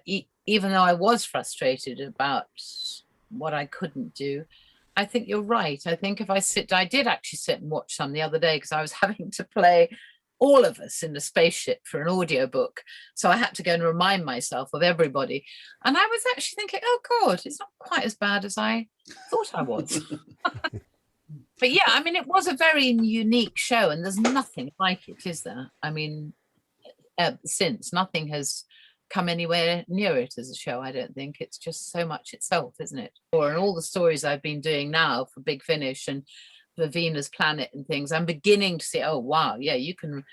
even though I was frustrated about what I couldn't do, I think you're right. I think if I did actually sit and watch some the other day because I was having to play all of us in the spaceship for an audiobook. So I had to go and remind myself of everybody. And I was actually thinking, oh God, it's not quite as bad as I thought I was. But yeah, I mean, it was a very unique show and there's nothing like it, is there? I mean, since nothing has come anywhere near it as a show, I don't think. It's just so much itself, isn't it? And all the stories I've been doing now for Big Finish and the Venus Planet and things, I'm beginning to see, oh wow, yeah, you can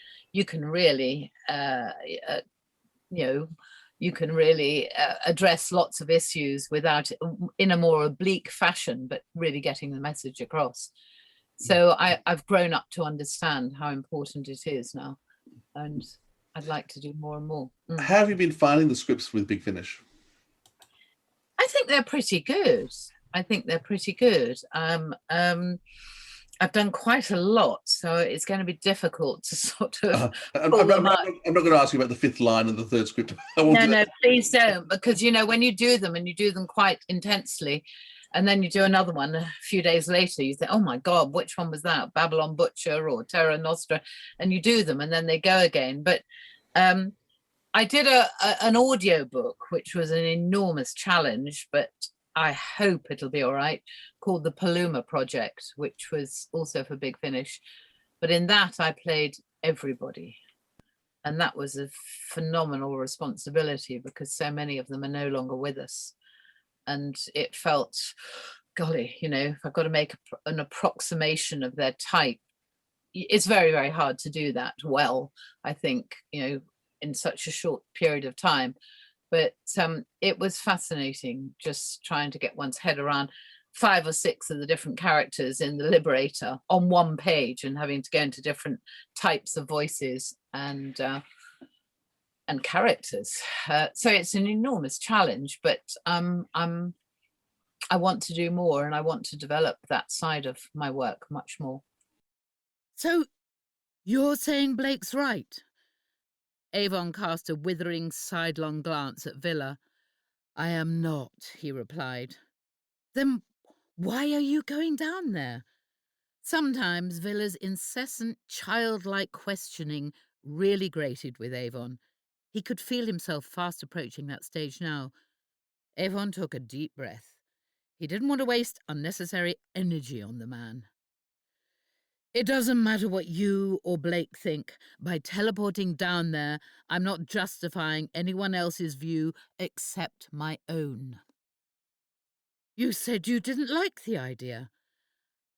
really you can really address lots of issues without, in a more oblique fashion, but really getting the message across. So I've grown up to understand how important it is now, and I'd like to do more and more. How have you been finding the scripts with Big Finish? I think they're pretty good. I've done quite a lot, so it's going to be difficult to sort of. I'm not going to ask you about the fifth line and the third script. No, please don't, because when you do them and you do them quite intensely, and then you do another one a few days later, you think, oh my God, which one was that? Babylon Butcher or Terra Nostra? And you do them and then they go again. But I did an audio book, which was an enormous challenge, but I hope it'll be all right, called the Paluma Project, which was also for Big Finish. But in that, I played everybody. And that was a phenomenal responsibility because so many of them are no longer with us. And it felt, golly, if I've got to make an approximation of their type, it's very, very hard to do that well, I think, in such a short period of time. But it was fascinating just trying to get one's head around 5 or 6 of the different characters in The Liberator on one page and having to go into different types of voices and characters. So it's an enormous challenge, but I want to do more and I want to develop that side of my work much more. So you're saying Blake's right? Avon cast a withering sidelong glance at Villa. I am not, he replied. Then why are you going down there? Sometimes Villa's incessant childlike questioning really grated with Avon. He could feel himself fast approaching that stage now. Avon took a deep breath. He didn't want to waste unnecessary energy on the man. It doesn't matter what you or Blake think. By teleporting down there, I'm not justifying anyone else's view except my own. You said you didn't like the idea.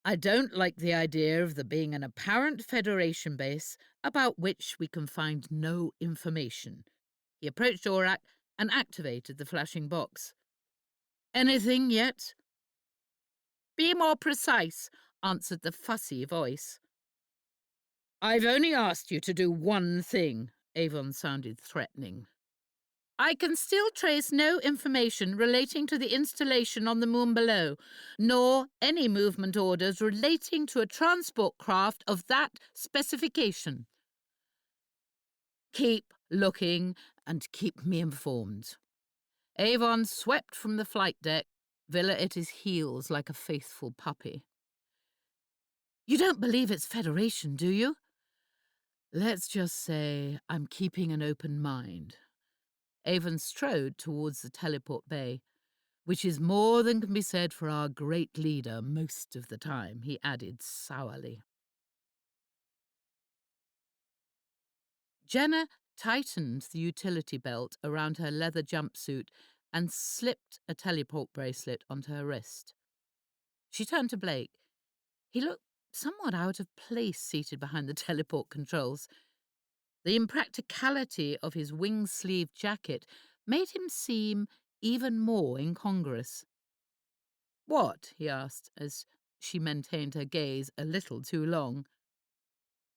I don't like the idea of there being an apparent Federation base about which we can find no information. He approached Aurak and activated the flashing box. Anything yet? Be more precise, answered the fussy voice. I've only asked you to do one thing, Avon sounded threatening. I can still trace no information relating to the installation on the moon below, nor any movement orders relating to a transport craft of that specification. Keep looking and keep me informed. Avon swept from the flight deck, Villa at his heels like a faithful puppy. You don't believe it's Federation, do you? Let's just say I'm keeping an open mind. Avon strode towards the teleport bay, which is more than can be said for our great leader most of the time, he added sourly. Jenna tightened the utility belt around her leather jumpsuit and slipped a teleport bracelet onto her wrist. She turned to Blake. He looked somewhat out of place seated behind the teleport controls. The impracticality of his wing-sleeved jacket made him seem even more incongruous. What? He asked, as she maintained her gaze a little too long.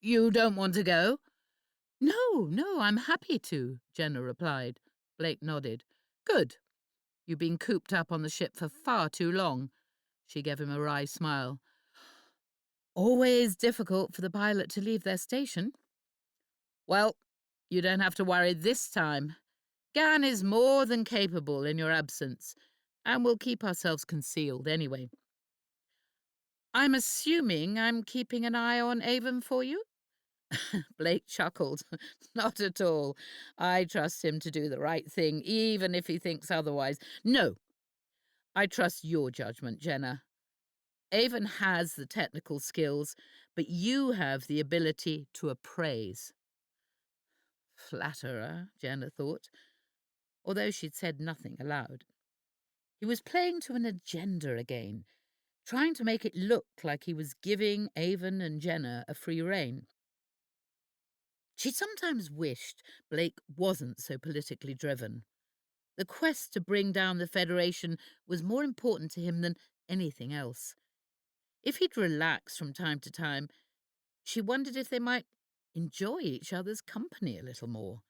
You don't want to go? No, I'm happy to, Jenna replied. Blake nodded. Good. You've been cooped up on the ship for far too long. She gave him a wry smile. Always difficult for the pilot to leave their station. Well, you don't have to worry this time. Gan is more than capable in your absence, and we'll keep ourselves concealed anyway. I'm assuming I'm keeping an eye on Avon for you? Blake chuckled. Not at all. I trust him to do the right thing, even if he thinks otherwise. No, I trust your judgment, Jenna. Avon has the technical skills, but you have the ability to appraise. Flatterer, Jenna thought, although she'd said nothing aloud. He was playing to an agenda again, trying to make it look like he was giving Avon and Jenna a free rein. She sometimes wished Blake wasn't so politically driven. The quest to bring down the Federation was more important to him than anything else. If he'd relax from time to time, she wondered if they might enjoy each other's company a little more.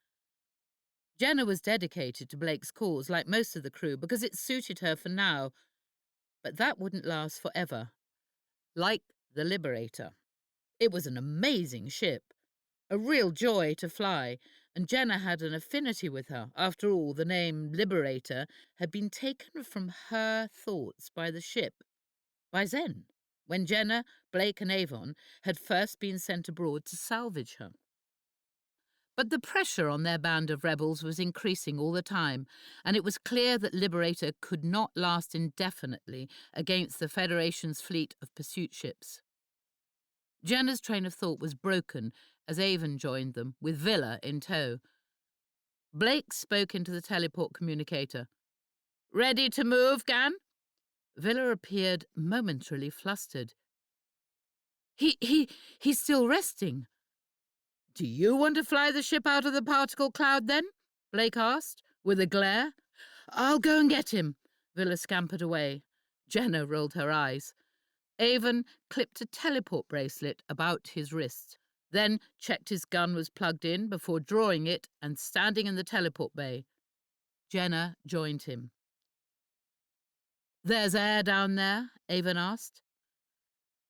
Jenna was dedicated to Blake's cause, like most of the crew, because it suited her for now, but that wouldn't last forever. Like the Liberator. It was an amazing ship, a real joy to fly, and Jenna had an affinity with her. After all, the name Liberator had been taken from her thoughts by the ship, by Zen, when Jenna, Blake and Avon had first been sent abroad to salvage her. But the pressure on their band of rebels was increasing all the time, and it was clear that Liberator could not last indefinitely against the Federation's fleet of pursuit ships. Jenna's train of thought was broken as Avon joined them, with Villa in tow. Blake spoke into the teleport communicator. Ready to move, Gan? Villa appeared momentarily flustered. He's still resting. Do you want to fly the ship out of the particle cloud, then? Blake asked, with a glare. I'll go and get him. Villa scampered away. Jenna rolled her eyes. Avon clipped a teleport bracelet about his wrist, then checked his gun was plugged in before drawing it and standing in the teleport bay. Jenna joined him. There's air down there? Avon asked.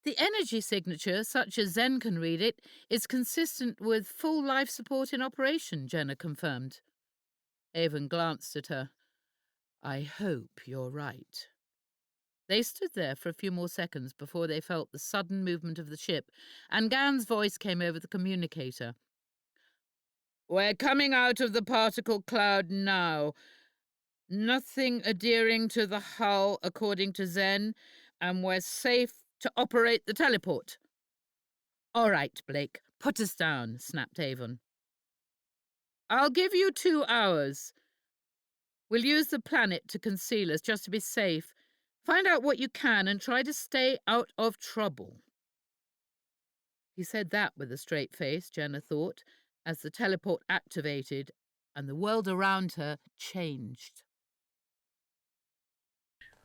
The energy signature, such as Zen can read it, is consistent with full life support in operation, Jenna confirmed. Avon glanced at her. I hope you're right. They stood there for a few more seconds before they felt the sudden movement of the ship, and Gan's voice came over the communicator. We're coming out of the particle cloud now. Nothing adhering to the hull, according to Zen, and we're safe to operate the teleport. All right, Blake, put us down, snapped Avon. I'll give you 2 hours. We'll use the planet to conceal us, just to be safe. Find out what you can and try to stay out of trouble. He said that with a straight face, Jenna thought, as the teleport activated and the world around her changed.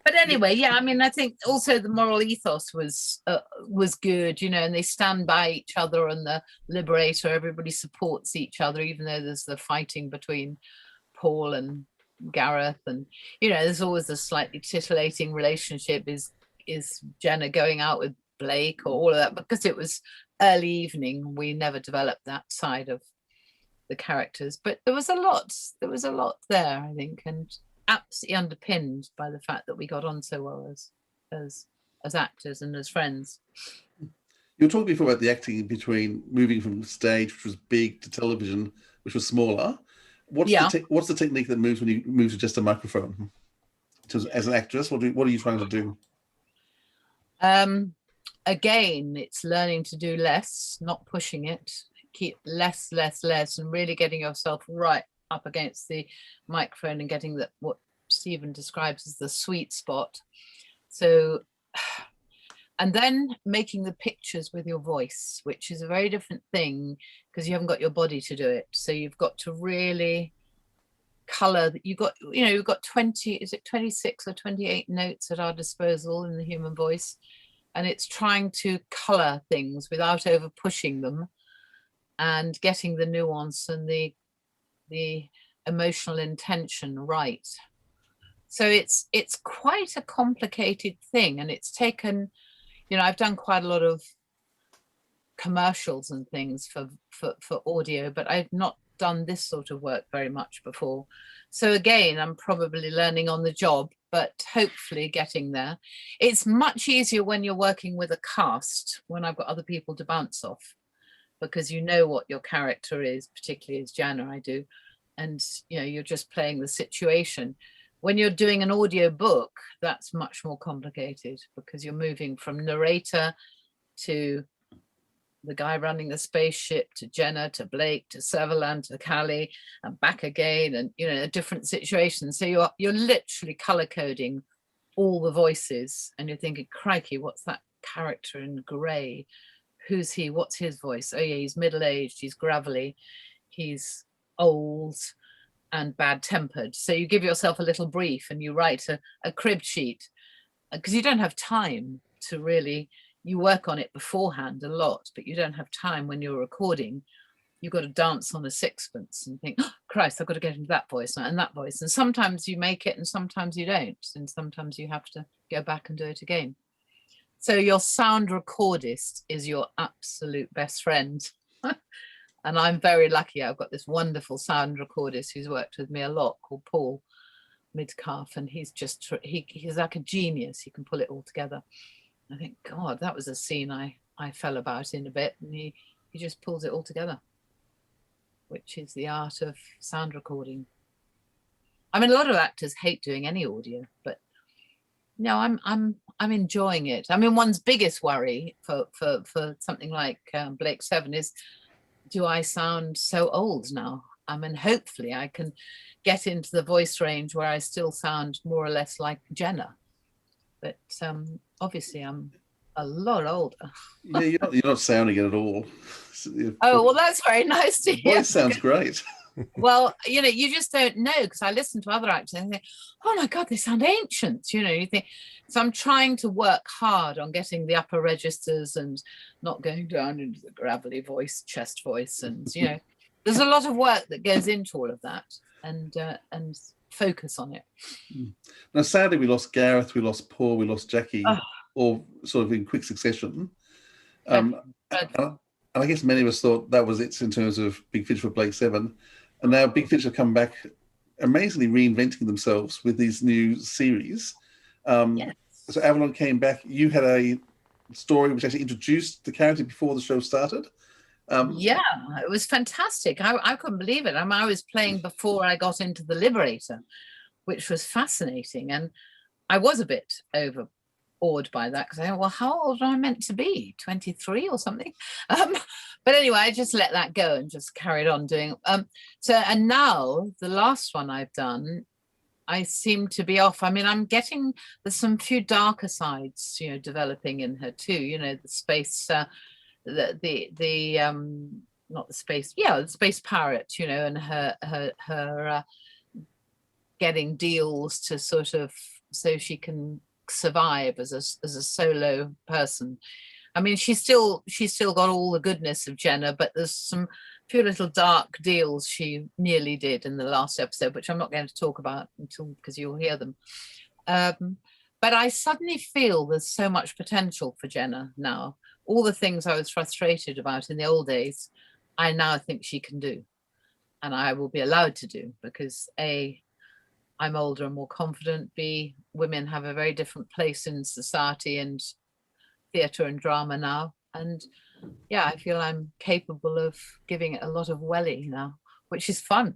But anyway, yeah, I mean, I think also the moral ethos was good, you know, and they stand by each other, and the Liberator, everybody supports each other, even though there's the fighting between Paul and Gareth, and, you know, there's always a slightly titillating relationship. Is Jenna going out with Blake or all of that? Because it was early evening, we never developed that side of the characters. But there was a lot there, I think, and absolutely underpinned by the fact that we got on so well as actors and as friends. You were talking before about the acting between moving from stage, which was big, to television, which was smaller. What's the technique that moves when you move to just a microphone? As an actress, what are you trying to do? Again, it's learning to do less, not pushing it. Keep less, and really getting yourself right up against the microphone and getting what Stephen describes as the sweet spot. So, and then making the pictures with your voice, which is a very different thing because you haven't got your body to do it. So you've got to really color. You've got 26 or 28 notes at our disposal in the human voice, and it's trying to color things without over pushing them and getting the nuance and the emotional intention right. So it's quite a complicated thing, and it's taken, I've done quite a lot of commercials and things for audio, but I've not done this sort of work very much before. So again, I'm probably learning on the job, but hopefully getting there. It's much easier when you're working with a cast, when I've got other people to bounce off, because you know what your character is, particularly as Jenna, I do. And you're just playing the situation. When you're doing an audio book, that's much more complicated, because you're moving from narrator to the guy running the spaceship, to Jenna, to Blake, to Sutherland, to Callie, and back again, and a different situation. So you're literally color coding all the voices, and you're thinking, crikey, what's that character in grey? Who's he? What's his voice? Oh yeah, he's middle-aged, he's gravelly, he's old and bad-tempered. So you give yourself a little brief and you write a crib sheet, because you don't have time to really, you work on it beforehand a lot, but you don't have time when you're recording. You've got to dance on a sixpence and think, oh, Christ, I've got to get into that voice and that voice. And sometimes you make it and sometimes you don't. And sometimes you have to go back and do it again. So your sound recordist is your absolute best friend. And I'm very lucky. I've got this wonderful sound recordist who's worked with me a lot, called Paul Midcalf. And he's like a genius. He can pull it all together. I think, God, that was a scene I fell about in a bit, and he just pulls it all together, which is the art of sound recording. I mean, a lot of actors hate doing any audio, but no, I'm enjoying it. I mean, one's biggest worry for something like Blake 7 is, do I sound so old now? I mean, hopefully I can get into the voice range where I still sound more or less like Jenna. But obviously I'm a lot older. Yeah, you're not sounding it at all. Oh, well, that's very nice to hear. Voice sounds great. Well, you just don't know, because I listen to other actors and think, oh my God, they sound ancient. You think. So I'm trying to work hard on getting the upper registers and not going down into the gravelly voice, chest voice, and there's a lot of work that goes into all of that, and focus on it. Now, sadly, we lost Gareth, we lost Paul, we lost Jackie, all sort of in quick succession. And I guess many of us thought that was it in terms of Big Finish for Blake 7. And now Big Finish have come back, amazingly reinventing themselves with these new series. Yes. So Avalon came back. You had a story which actually introduced the character before the show started. Yeah, it was fantastic. I couldn't believe it. I mean, I was playing before I got into the Liberator, which was fascinating. And I was a bit overawed by that, because I thought, well, how old am I meant to be? 23 or something? But anyway, I just let that go and just carried on doing. And now the last one I've done, I seem to be off. I mean, I'm getting, there's some few darker sides, developing in her too. The space, the not the space, the space pirate, and her getting deals to sort of, so she can survive as a solo person. I mean, she's still got all the goodness of Jenna, but there's some few little dark deals she nearly did in the last episode, which I'm not going to talk about because you'll hear them. But I suddenly feel there's so much potential for Jenna now. All the things I was frustrated about in the old days, I now think she can do, and I will be allowed to do, because A, I'm older and more confident. B, women have a very different place in society and theatre and drama now. And yeah, I feel I'm capable of giving it a lot of welly now, which is fun.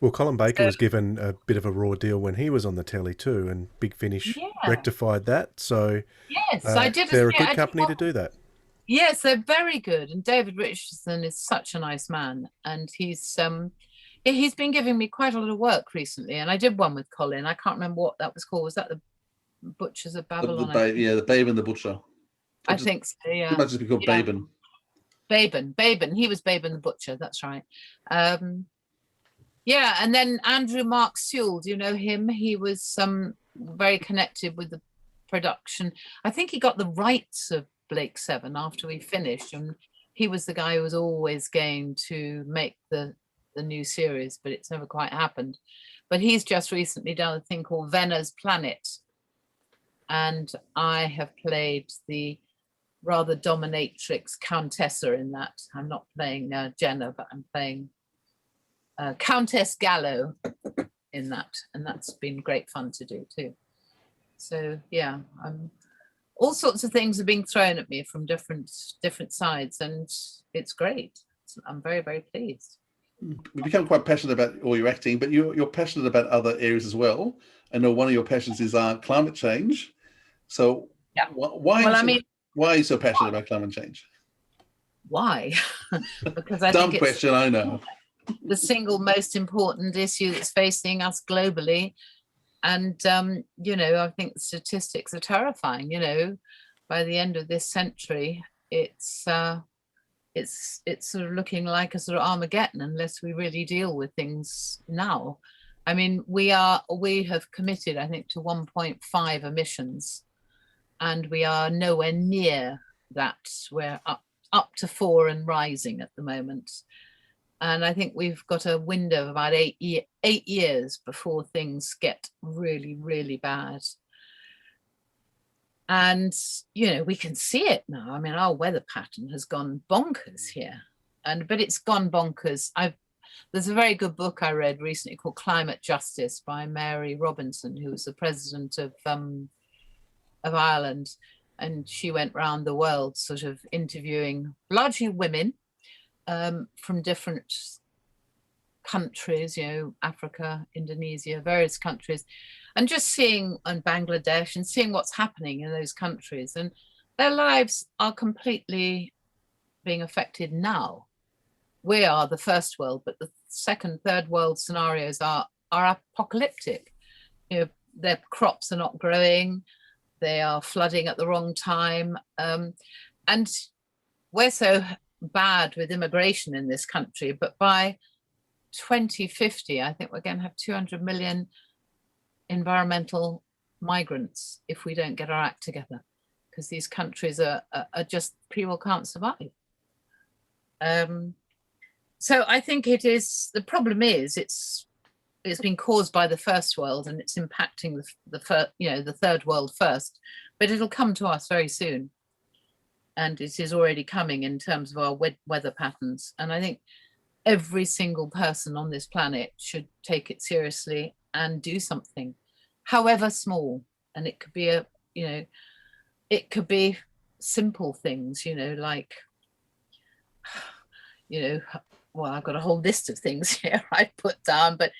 Well, Colin Baker was given a bit of a raw deal when he was on the telly too, and Big Finish rectified that. So yes, I did. They're a good company to do that. Yes, they're very good. And David Richardson is such a nice man, and he's been giving me quite a lot of work recently. And I did one with Colin. I can't remember what that was called. Was that the Butchers of Babylon? The Babe and the Butcher. I think so. Yeah, it might just be called Baben. Baben. He was Baben the Butcher. That's right. Yeah, and then Andrew Mark Sewell, do you know him? He was very connected with the production. I think he got the rights of Blake 7 after we finished, and he was the guy who was always going to make the the new series, but it's never quite happened. But he's just recently done a thing called Venner's Planet, and I have played the rather dominatrix Countessa in that. I'm not playing Jenna, but I'm playing Countess Gallo in that, and that's been great fun to do too. So yeah, all sorts of things are being thrown at me from different sides, and it's great. I'm very, very pleased. You become quite passionate about all your acting, but you're passionate about other areas as well. I know one of your passions is climate change. So yeah. Why are you so passionate about climate change? Why? Because I Dumb think question, I know. The single most important issue that's facing us globally. And, I think the statistics are terrifying. By the end of this century, it's sort of looking like a sort of Armageddon unless we really deal with things now. I mean, we have committed, I think, to 1.5 emissions, and we are nowhere near that. We're up to 4 and rising at the moment. And I think we've got a window of about 8 years before things get really, really bad. And, we can see it now. I mean, our weather pattern has gone bonkers here. But it's gone bonkers. There's a very good book I read recently called Climate Justice by Mary Robinson, who was the president of Ireland. And she went around the world sort of interviewing largely women from different countries, Africa, Indonesia, various countries, and just seeing, and Bangladesh, and seeing what's happening in those countries. And their lives are completely being affected now. We are the first world, but the second, third world scenarios are apocalyptic. Their crops are not growing, they are flooding at the wrong time. And we're so bad with immigration in this country, but by 2050, I think we're going to have 200 million environmental migrants if we don't get our act together, because these countries are just, people can't survive. So I think the problem is it's been caused by the first world, and it's impacting the third world first, but it'll come to us very soon. And it is already coming in terms of our weather patterns. And I think every single person on this planet should take it seriously and do something, however small. And it could be it could be simple things, like, well, I've got a whole list of things here I put down, but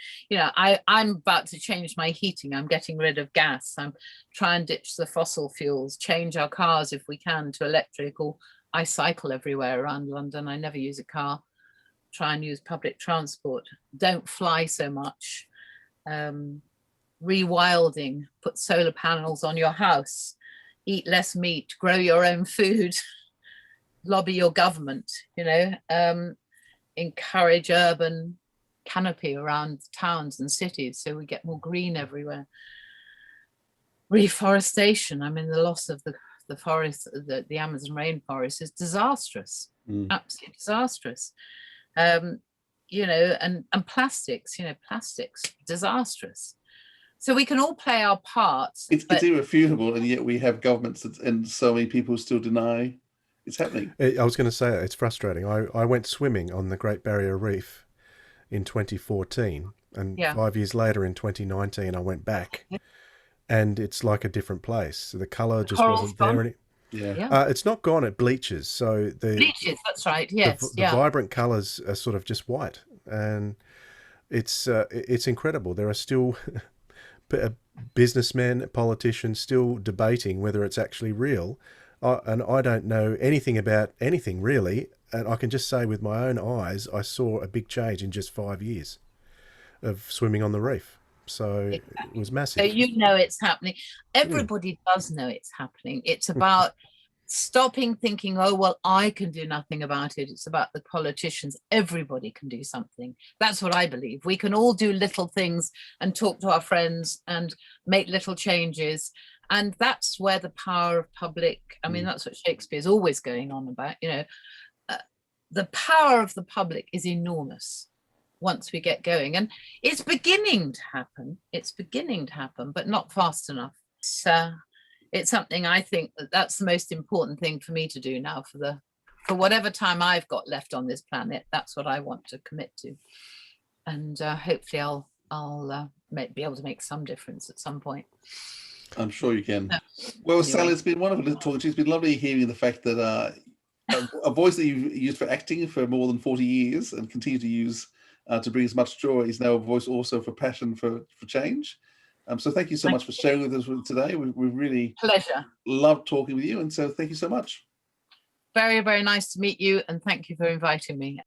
I'm about to change my heating. I'm getting rid of gas. I'm trying to ditch the fossil fuels, change our cars if we can to electric, or I cycle everywhere around London. I never use a car. Try and use public transport. Don't fly so much. Rewilding, put solar panels on your house, eat less meat, grow your own food, lobby your government, encourage urban canopy around towns and cities so we get more green everywhere. Reforestation, I mean, the loss of the forest, the Amazon rainforest is disastrous, absolutely disastrous. And plastics, plastics, disastrous. So we can all play our parts. It's irrefutable, and yet we have governments and so many people still deny it's happening. I was going to say, it's frustrating. I went swimming on the Great Barrier Reef in 2014, and 5 years later in 2019 I went back, and it's like a different place. The colour just wasn't there. It's not gone, it bleaches. So the bleaches, that's right. Yes, the vibrant colours are sort of just white, and it's incredible. There are still businessmen, politicians still debating whether it's actually real. And I don't know anything about anything really, and I can just say with my own eyes I saw a big change in just 5 years of swimming on the reef. So it was massive. So it's happening. Everybody does know it's happening. It's about stopping thinking, oh, well, I can do nothing about it. It's about the politicians. Everybody can do something. That's what I believe. We can all do little things and talk to our friends and make little changes. And that's where the power of public, I mean, that's what Shakespeare's always going on about, the power of the public is enormous. once we get going. And it's beginning to happen. It's beginning to happen, but not fast enough. So it's something I think that's the most important thing for me to do now for whatever time I've got left on this planet. That's what I want to commit to. And hopefully I'll be able to make some difference at some point. I'm sure you can. Well, Anyway. Sally, it's been wonderful talking to you. It's been lovely hearing the fact that a voice that you've used for acting for more than 40 years and continue to use to bring as much joy is now a voice also for passion for change. So thank you so much for sharing with us today. We really loved talking with you. And so thank you so much. Very, very nice to meet you. And thank you for inviting me.